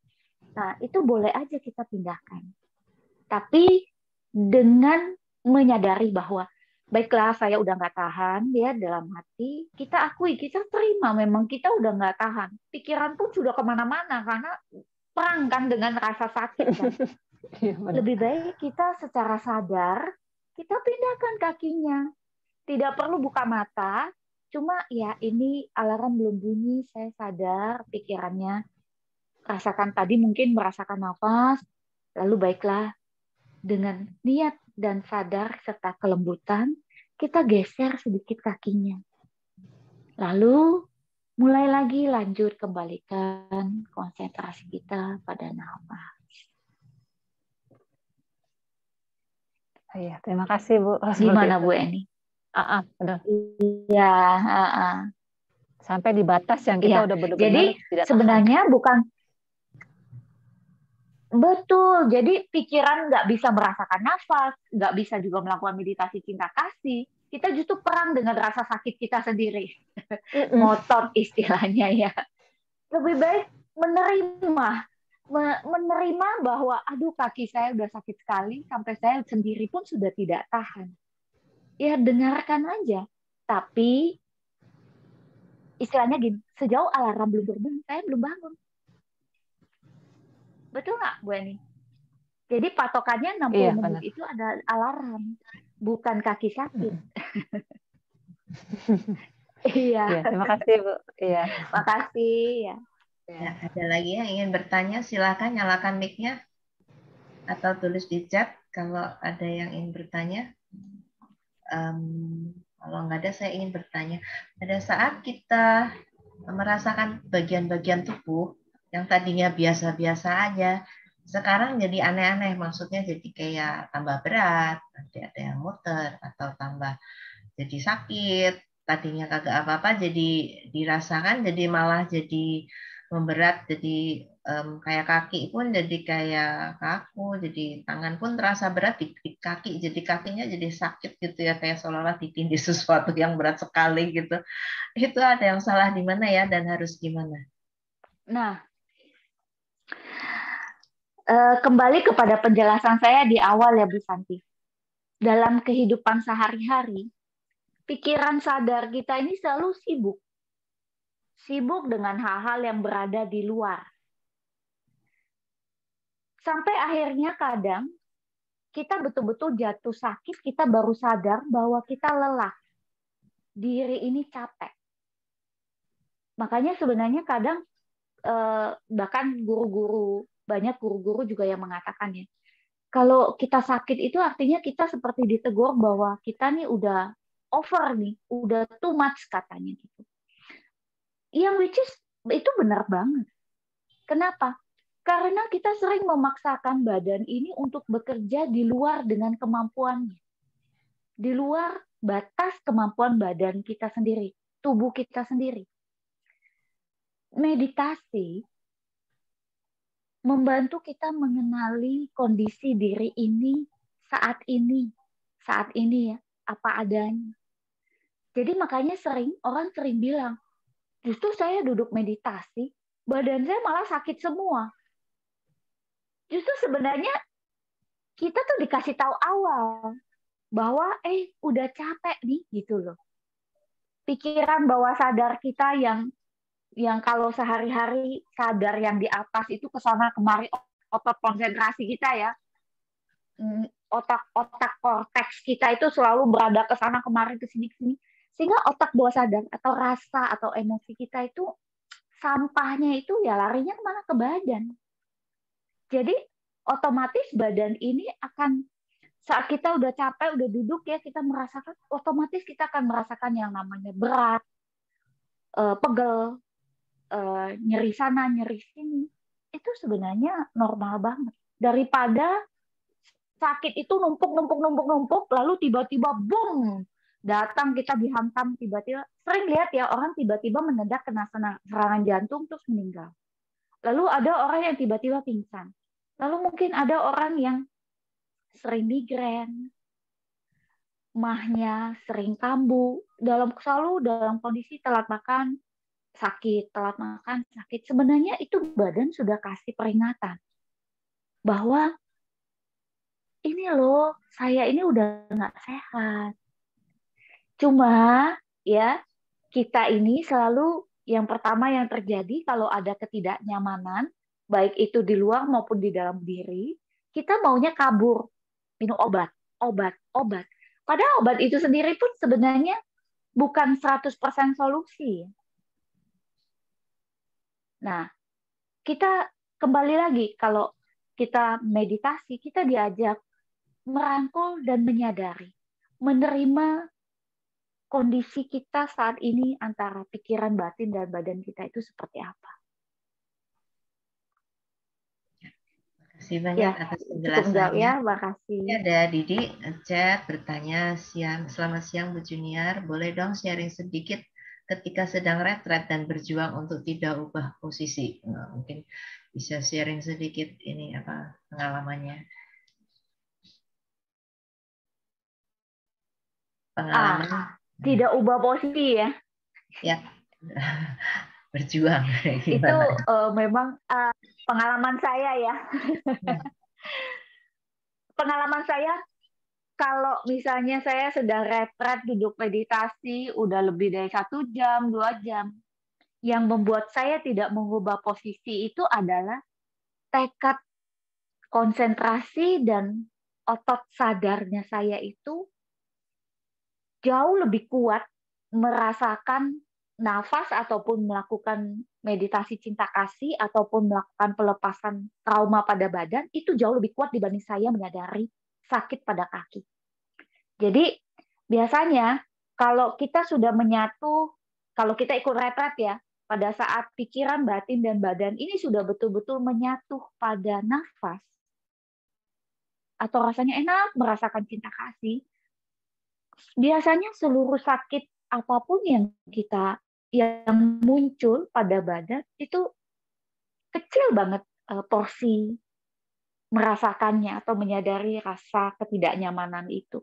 Nah, itu boleh aja kita pindahkan. Tapi dengan menyadari bahwa baiklah saya udah nggak tahan ya dalam hati, kita akui, kita terima memang kita udah nggak tahan. Pikiran pun sudah kemana-mana karena perang kan dengan rasa sakit kan. Lebih baik kita secara sadar, kita pindahkan kakinya. Tidak perlu buka mata, cuma ya ini alarm belum bunyi, saya sadar pikirannya. Rasakan tadi mungkin merasakan nafas, lalu baiklah dengan niat dan sadar serta kelembutan, kita geser sedikit kakinya. Lalu mulai lagi lanjut kembalikan konsentrasi kita pada nafas. Iya, terima kasih Bu. Gimana Bu Eni? Benar. Iya. Sampai di batas yang kita udah benar-benar jadi tidak sebenarnya tahan. Bukan betul. Jadi pikiran nggak bisa merasakan nafas, nggak bisa juga melakukan meditasi cinta kasih. Kita justru perang dengan rasa sakit kita sendiri. Ngotot istilahnya ya. Lebih baik menerima bahwa aduh kaki saya udah sakit sekali sampai saya sendiri pun sudah tidak tahan. Ya dengarkan aja. Tapi istilahnya gini, sejauh alarm belum berbunyi, saya belum bangun. Betul nggak Bu Eni? Jadi patokannya 60 Iya, menit benar. itu ada alarm, bukan kaki sakit. Iya, Iya, terima kasih, Bu. Iya. makasih ya. Ya, ada lagi yang ingin bertanya, silakan nyalakan mic-nya atau tulis di chat kalau ada yang ingin bertanya. Kalau nggak ada, saya ingin bertanya. Pada saat kita merasakan bagian-bagian tubuh yang tadinya biasa-biasa aja, sekarang jadi aneh-aneh. Maksudnya jadi kayak tambah berat, ada yang muter, atau tambah jadi sakit. Tadinya kagak apa-apa, jadi dirasakan, jadi malah jadi memberat, jadi kayak kaki pun jadi kayak kaku, jadi tangan pun terasa berat di kaki, jadi kakinya jadi sakit gitu ya, kayak seolah-olah ditindih sesuatu yang berat sekali gitu. Itu ada yang salah di mana ya, dan harus gimana? Nah, kembali kepada penjelasan saya di awal ya Bu Santi. Dalam kehidupan sehari-hari, pikiran sadar kita ini selalu sibuk. Sibuk dengan hal-hal yang berada di luar. Sampai akhirnya kadang kita betul-betul jatuh sakit, kita baru sadar bahwa kita lelah. Diri ini capek. Makanya sebenarnya kadang bahkan banyak guru-guru juga yang mengatakan ya, kalau kita sakit itu artinya kita seperti ditegur bahwa kita nih udah over nih, udah too much katanya gitu. Yang which is itu benar banget. Kenapa? Karena kita sering memaksakan badan ini untuk bekerja di luar dengan kemampuannya. Di luar batas kemampuan badan kita sendiri, tubuh kita sendiri. Meditasi membantu kita mengenali kondisi diri ini saat ini ya, apa adanya. Jadi makanya orang sering bilang, justru saya duduk meditasi, badan saya malah sakit semua. Justru sebenarnya kita tuh dikasih tahu awal bahwa udah capek nih gitu loh. Pikiran bawah sadar kita yang kalau sehari-hari sadar yang di atas itu kesana kemari, otot konsentrasi kita ya, otak korteks kita itu selalu berada kesana kemari ke sini, sehingga otak bawah sadar atau rasa atau emosi kita itu sampahnya itu ya larinya kemana, ke badan. Jadi otomatis badan ini akan, saat kita udah capek, udah duduk ya, kita merasakan, otomatis kita akan merasakan yang namanya berat, pegel, nyeri sana, nyeri sini. Itu sebenarnya normal banget. Daripada sakit itu numpuk, lalu tiba-tiba boom, datang kita dihantam tiba-tiba. Sering lihat ya orang tiba-tiba mendadak kena serangan jantung terus meninggal. Lalu ada orang yang tiba-tiba pingsan. Lalu mungkin ada orang yang sering migrain, mahnya sering kambuh, selalu dalam kondisi telat makan, sakit. Sebenarnya itu badan sudah kasih peringatan bahwa ini loh, saya ini udah nggak sehat. Cuma ya, kita ini selalu yang pertama yang terjadi kalau ada ketidaknyamanan, baik itu di luar maupun di dalam diri, kita maunya kabur, minum obat. Padahal obat itu sendiri pun sebenarnya bukan 100% solusi. Nah, kita kembali lagi, kalau kita meditasi, kita diajak merangkul dan menyadari, menerima kondisi kita saat ini antara pikiran, batin, dan badan kita itu seperti apa. Terima kasih banyak atas penjelasannya. Ya, makasih. Ada Didi chat bertanya, selamat siang Bu Junior, boleh dong sharing sedikit ketika sedang retret dan berjuang untuk tidak ubah posisi. Nah, mungkin bisa sharing sedikit ini apa pengalamannya. Tidak ubah posisi ya. Ya. Berjuang. Itu memang pengalaman saya ya. Pengalaman saya, kalau misalnya saya sedang retret duduk meditasi udah lebih dari 1 jam, 2 jam, yang membuat saya tidak mengubah posisi itu adalah tekad konsentrasi dan otot sadarnya saya itu jauh lebih kuat merasakan nafas ataupun melakukan meditasi cinta kasih ataupun melakukan pelepasan trauma pada badan itu jauh lebih kuat dibanding saya menyadari sakit pada kaki. Jadi biasanya kalau kita sudah menyatu, kalau kita ikut retret ya, pada saat pikiran, batin, dan badan ini sudah betul-betul menyatu pada nafas, atau rasanya enak merasakan cinta kasih, biasanya seluruh sakit apapun yang muncul pada badan itu kecil banget porsi merasakannya atau menyadari rasa ketidaknyamanan itu.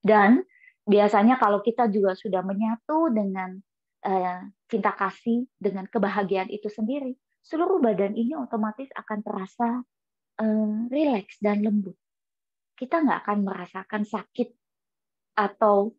Dan biasanya kalau kita juga sudah menyatu dengan cinta kasih, dengan kebahagiaan itu sendiri, seluruh badan ini otomatis akan terasa rileks dan lembut. Kita nggak akan merasakan sakit atau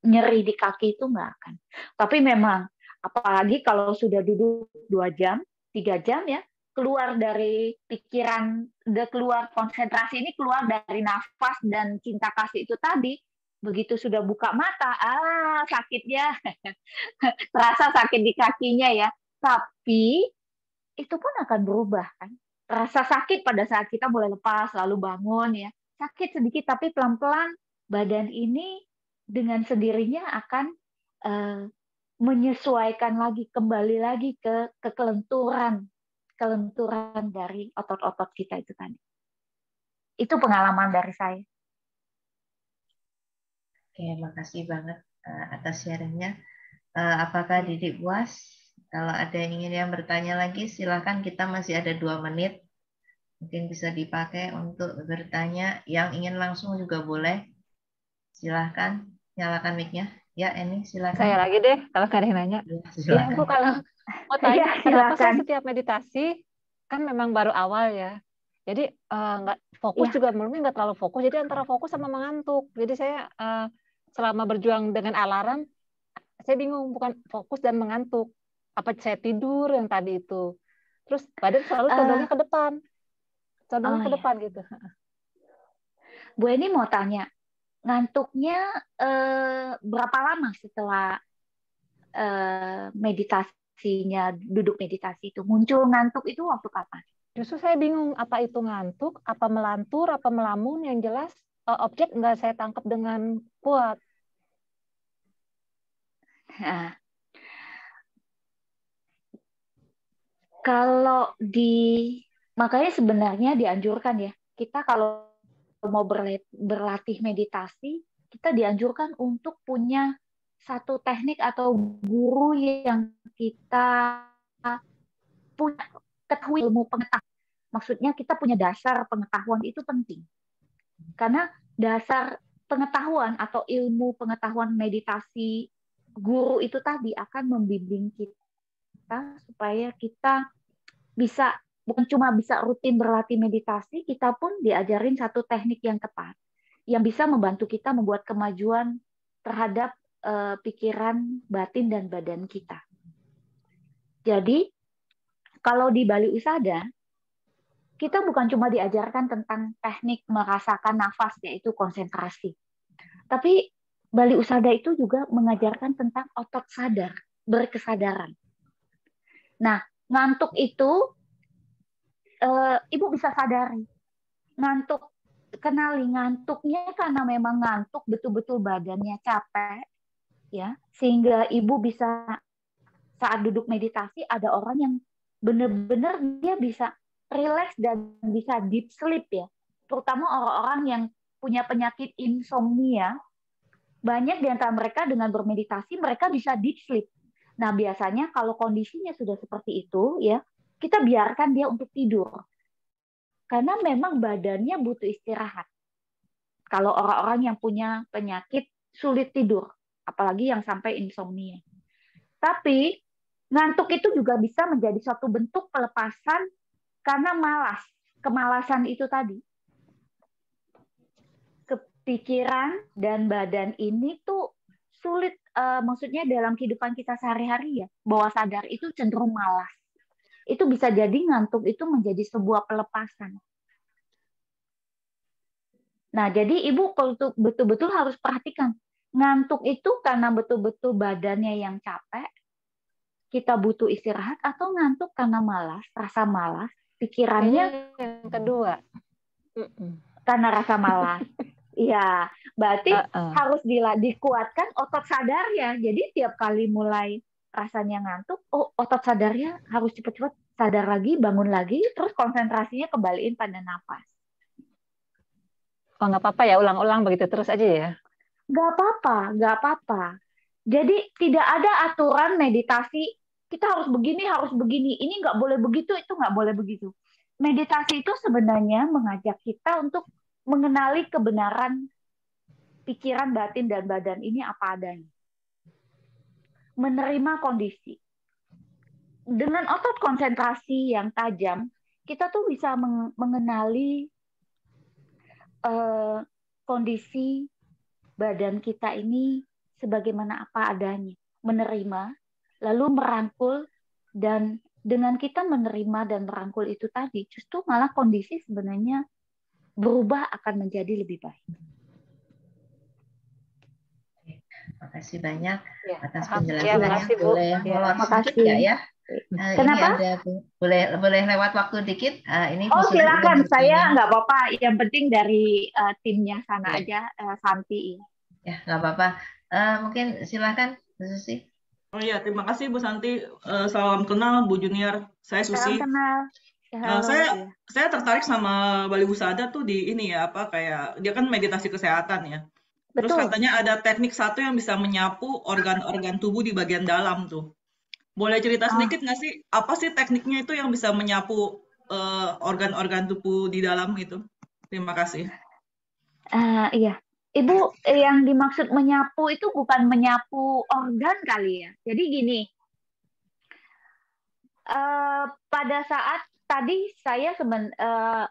nyeri di kaki itu nggak akan. Tapi memang, apalagi kalau sudah duduk 2 jam, 3 jam ya, keluar dari pikiran, udah keluar konsentrasi ini, keluar dari nafas dan cinta kasih itu tadi, begitu sudah buka mata, sakitnya terasa sakit di kakinya ya. Tapi itu pun akan berubah kan. Rasa sakit pada saat kita mulai lepas, lalu bangun ya. Sakit sedikit tapi pelan-pelan badan ini dengan sendirinya akan menyesuaikan lagi, kembali lagi ke kelenturan dari otot-otot kita itu tadi. Itu pengalaman dari saya. Oke, makasih banget atas sharingnya. Apakah Didik puas? Kalau ada yang ingin bertanya lagi, silakan, kita masih ada 2 menit. Mungkin bisa dipakai untuk bertanya. Yang ingin langsung juga boleh. Silahkan, nyalakan mic-nya. Ya, Eni, silakan. Saya lagi deh, kalau nggak ada yang nanya. Ya, Bu, kalau mau tanya, kenapa saya setiap meditasi, kan memang baru awal ya. Jadi nggak fokus juga, mulutnya nggak terlalu fokus. Jadi antara fokus sama mengantuk. Jadi saya selama berjuang dengan alarm, saya bingung, bukan fokus dan mengantuk. Apa saya tidur yang tadi itu. Terus badan selalu condongnya ke depan. Condongnya ke depan gitu. Bu Eni mau tanya, ngantuknya berapa lama setelah meditasinya, duduk meditasi itu? Muncul ngantuk itu waktu kapan? Justru saya bingung, apa itu ngantuk, apa melantur, apa melamun, yang jelas objek nggak saya tangkap dengan kuat. Nah, kalau makanya sebenarnya dianjurkan ya, kita kalau mau berlatih meditasi, kita dianjurkan untuk punya satu teknik atau guru yang kita punya ketahui ilmu pengetahuan. Maksudnya kita punya dasar pengetahuan itu penting. Karena dasar pengetahuan atau ilmu pengetahuan meditasi guru itu tadi akan membimbing kita supaya kita bisa, bukan cuma bisa rutin berlatih meditasi, kita pun diajarin satu teknik yang tepat yang bisa membantu kita membuat kemajuan terhadap pikiran, batin, dan badan kita. Jadi kalau di Bali Usada, kita bukan cuma diajarkan tentang teknik merasakan nafas, yaitu konsentrasi. Tapi Bali Usada itu juga mengajarkan tentang otot sadar, berkesadaran. Nah, ngantuk itu, Ibu bisa sadari. Ngantuk, kenali ngantuknya karena memang ngantuk, betul-betul badannya capek, ya, sehingga Ibu bisa saat duduk meditasi, ada orang yang benar-benar dia bisa relax dan bisa deep sleep ya. Terutama orang-orang yang punya penyakit insomnia, banyak di antara mereka dengan bermeditasi mereka bisa deep sleep. Nah, biasanya kalau kondisinya sudah seperti itu ya, kita biarkan dia untuk tidur. Karena memang badannya butuh istirahat. Kalau orang-orang yang punya penyakit sulit tidur, apalagi yang sampai insomnia. Tapi ngantuk itu juga bisa menjadi suatu bentuk pelepasan karena malas. Kemalasan itu tadi. Kepikiran dan badan ini tuh sulit, maksudnya dalam kehidupan kita sehari-hari ya, bawah sadar itu cenderung malas. itu bisa jadi ngantuk itu menjadi sebuah pelepasan. Nah, jadi Ibu betul-betul harus perhatikan. Ngantuk itu karena betul-betul badannya yang capek, kita butuh istirahat, atau ngantuk karena malas, rasa malas, pikirannya yang kedua. karena rasa malas. Iya, berarti harus dikuatkan otot sadarnya. Jadi tiap kali mulai rasanya ngantuk, otot sadarnya harus cepat-cepat sadar lagi, bangun lagi, terus konsentrasinya kembaliin pada nafas. Oh, nggak apa-apa ya, ulang-ulang begitu terus aja ya? Nggak apa-apa, nggak apa-apa. Jadi tidak ada aturan meditasi, kita harus begini, ini nggak boleh begitu, itu nggak boleh begitu. Meditasi itu sebenarnya mengajak kita untuk mengenali kebenaran pikiran, batin, dan badan ini apa adanya. Menerima kondisi. Dengan otot konsentrasi yang tajam, kita tuh bisa mengenali kondisi badan kita ini sebagaimana apa adanya. Menerima, lalu merangkul, dan dengan kita menerima dan merangkul itu tadi, justru malah kondisi sebenarnya berubah akan menjadi lebih baik. Terima kasih banyak atas Ya, penjelasannya. makasih, Bu. Boleh molor sedikit nggak ya? Kenapa? Ini ada boleh lewat waktu dikit. Ini silakan, saya nggak apa-apa. Yang penting dari timnya sana aja, Santi. Ya, nggak apa-apa. Mungkin silakan, Bu Susi. Oh iya, terima kasih Bu Santi. Salam kenal Bu Junior. Saya Susi. Salam kenal. Saya tertarik sama Bali Husada tuh di ini ya, apa kayak dia kan meditasi kesehatan ya. Terus Betul. katanya ada teknik satu yang bisa menyapu organ-organ tubuh di bagian dalam tuh. Boleh cerita sedikit nggak sih, apa sih tekniknya itu yang bisa menyapu organ-organ tubuh di dalam itu? Terima kasih. Iya. Ibu, yang dimaksud menyapu itu bukan menyapu organ kali ya. Jadi gini, pada saat tadi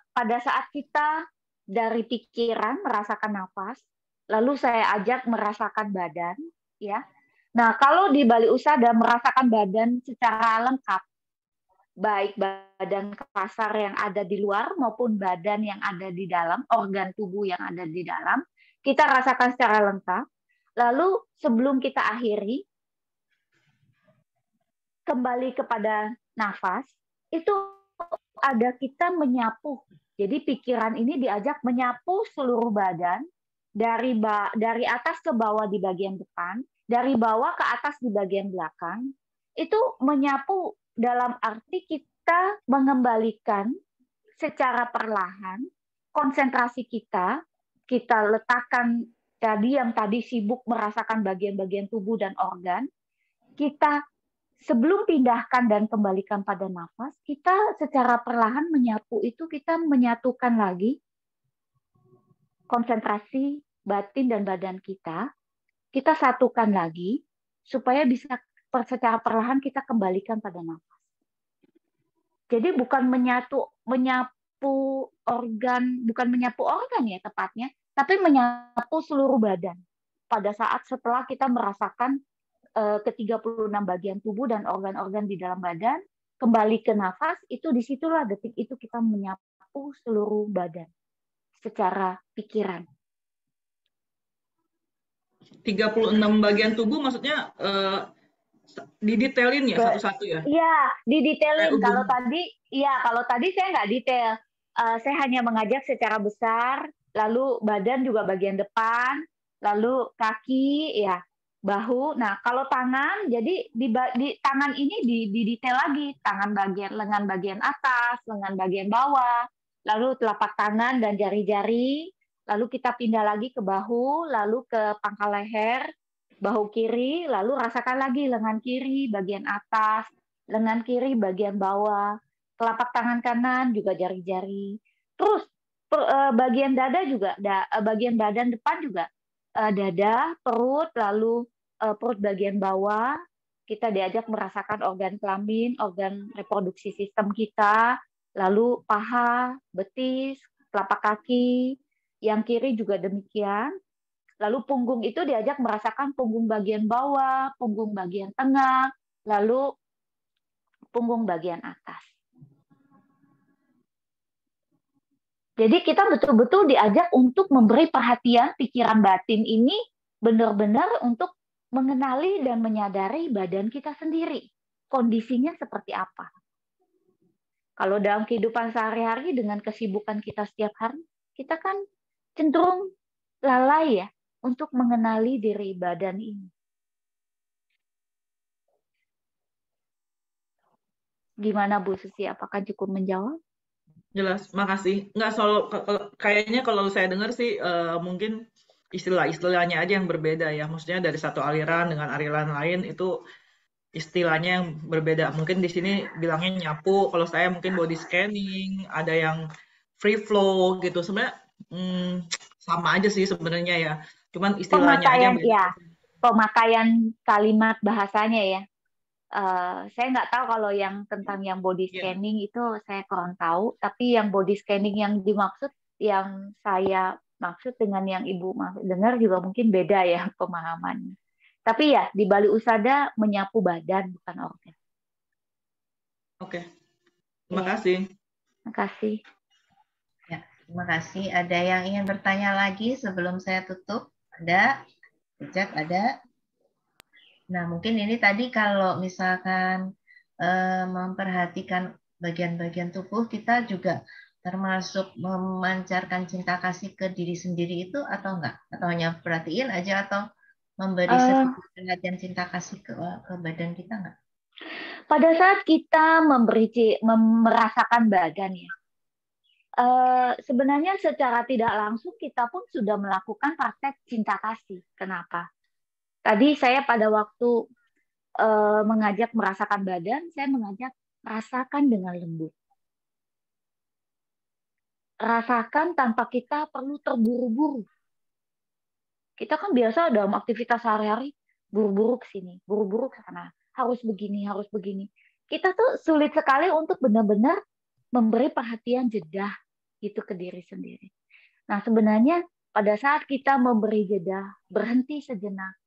pada saat kita dari pikiran merasakan nafas, lalu saya ajak merasakan badan, ya. Nah, kalau di Bali Usada merasakan badan secara lengkap, baik badan kasar yang ada di luar maupun badan yang ada di dalam, organ tubuh yang ada di dalam, kita rasakan secara lengkap. Lalu sebelum kita akhiri, kembali kepada nafas, itu ada kita menyapu. Jadi pikiran ini diajak menyapu seluruh badan, dari atas ke bawah di bagian depan, dari bawah ke atas di bagian belakang. Itu menyapu dalam arti kita mengembalikan secara perlahan konsentrasi kita letakkan yang tadi sibuk merasakan bagian-bagian tubuh dan organ, kita sebelum pindahkan dan kembalikan pada nafas, kita secara perlahan menyapu itu, kita menyatukan lagi konsentrasi batin dan badan kita satukan lagi supaya bisa secara perlahan kita kembalikan pada nafas. Jadi bukan menyapu organ ya tepatnya, tapi menyapu seluruh badan. Pada saat setelah kita merasakan ke-36 bagian tubuh dan organ-organ di dalam badan, kembali ke nafas, itu disitulah detik itu kita menyapu seluruh badan secara pikiran. 36 bagian tubuh maksudnya didetailin ya satu-satu ya? Iya, didetailin. Kalau tadi saya nggak detail. Saya hanya mengajak secara besar, lalu badan juga bagian depan, lalu kaki, ya, bahu. Nah, kalau tangan, jadi di tangan ini didetail lagi. Lengan bagian atas, lengan bagian bawah, lalu telapak tangan dan jari-jari. Lalu kita pindah lagi ke bahu, lalu ke pangkal leher, bahu kiri, lalu rasakan lagi lengan kiri bagian atas, lengan kiri bagian bawah, telapak tangan kanan juga jari-jari. Terus bagian dada juga, bagian badan depan juga, dada, perut, lalu perut bagian bawah, kita diajak merasakan organ kelamin, organ reproduksi sistem kita, lalu paha, betis, telapak kaki, yang kiri juga demikian. Lalu punggung itu diajak merasakan punggung bagian bawah, punggung bagian tengah, lalu punggung bagian atas. Jadi kita betul-betul diajak untuk memberi perhatian pikiran batin ini benar-benar untuk mengenali dan menyadari badan kita sendiri. Kondisinya seperti apa. Kalau dalam kehidupan sehari-hari dengan kesibukan kita setiap hari, kita kan cenderung lalai ya untuk mengenali diri badan ini. Gimana Bu Susi? Apakah cukup menjawab? Jelas, makasih. Nggak selalu, kayaknya kalau saya dengar sih mungkin istilah-istilahnya aja yang berbeda ya. Maksudnya dari satu aliran dengan aliran lain itu istilahnya yang berbeda. Mungkin di sini bilangnya nyapu, kalau saya mungkin body scanning, ada yang free flow gitu. Sebenarnya sama aja sih sebenarnya ya. Cuman istilahnya aja Pemakaian beda. ya, pemakaian kalimat bahasanya ya. Saya nggak tahu kalau yang tentang yang body scanning itu saya kurang tahu, tapi yang body scanning yang dimaksud, yang saya maksud dengan yang Ibu dengar juga mungkin beda ya pemahamannya. Tapi ya di Bali Usada menyapu badan bukan organ. Oke, terima Ya. kasih. Terima kasih. Ya, terima kasih. Ada yang ingin bertanya lagi sebelum saya tutup? Ada? Sejak ada? Nah, mungkin ini tadi kalau misalkan memperhatikan bagian-bagian tubuh, kita juga termasuk memancarkan cinta kasih ke diri sendiri itu atau enggak? Atau hanya perhatiin aja atau memberi sedikit perhatian cinta kasih ke badan kita enggak? Pada saat kita merasakan badan ya, sebenarnya secara tidak langsung kita pun sudah melakukan praktek cinta kasih. Kenapa? Tadi saya pada waktu mengajak merasakan badan, saya mengajak rasakan dengan lembut. Rasakan tanpa kita perlu terburu-buru. Kita kan biasa dalam aktivitas sehari-hari buru-buru ke sini, buru-buru ke sana, harus begini, harus begini. Kita tuh sulit sekali untuk benar-benar memberi perhatian jeda itu ke diri sendiri. Nah, sebenarnya pada saat kita memberi jeda, berhenti sejenak,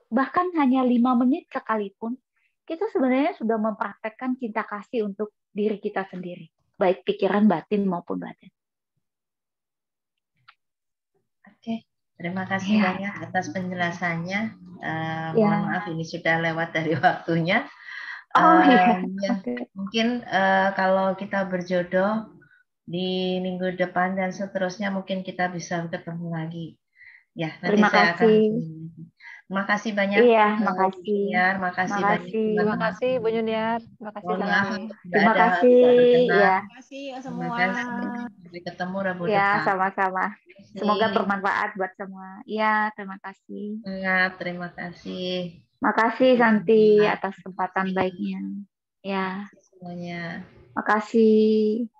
bahkan hanya 5 menit sekalipun, kita sebenarnya sudah mempraktekkan cinta kasih untuk diri kita sendiri, baik pikiran, batin maupun badan. Oke, terima kasih banyak atas penjelasannya. Mohon maaf ini sudah lewat dari waktunya. Mungkin kalau kita berjodoh di minggu depan dan seterusnya mungkin kita bisa ketemu lagi. Ya, nanti saya akan. Terima kasih banyak. Iya, makasih. Makasih banyak. Terima kasih Bu Junior. Terima kasih. Terima kasih. Ya. Terima kasih semua. Terima kasih. Sampai ketemu Rabu depan. Ya, sama-sama. Semoga bermanfaat buat semua. Ya, terima kasih. Terima kasih. Makasih Santi atas kesempatan baiknya. Ya. Semuanya. Makasih.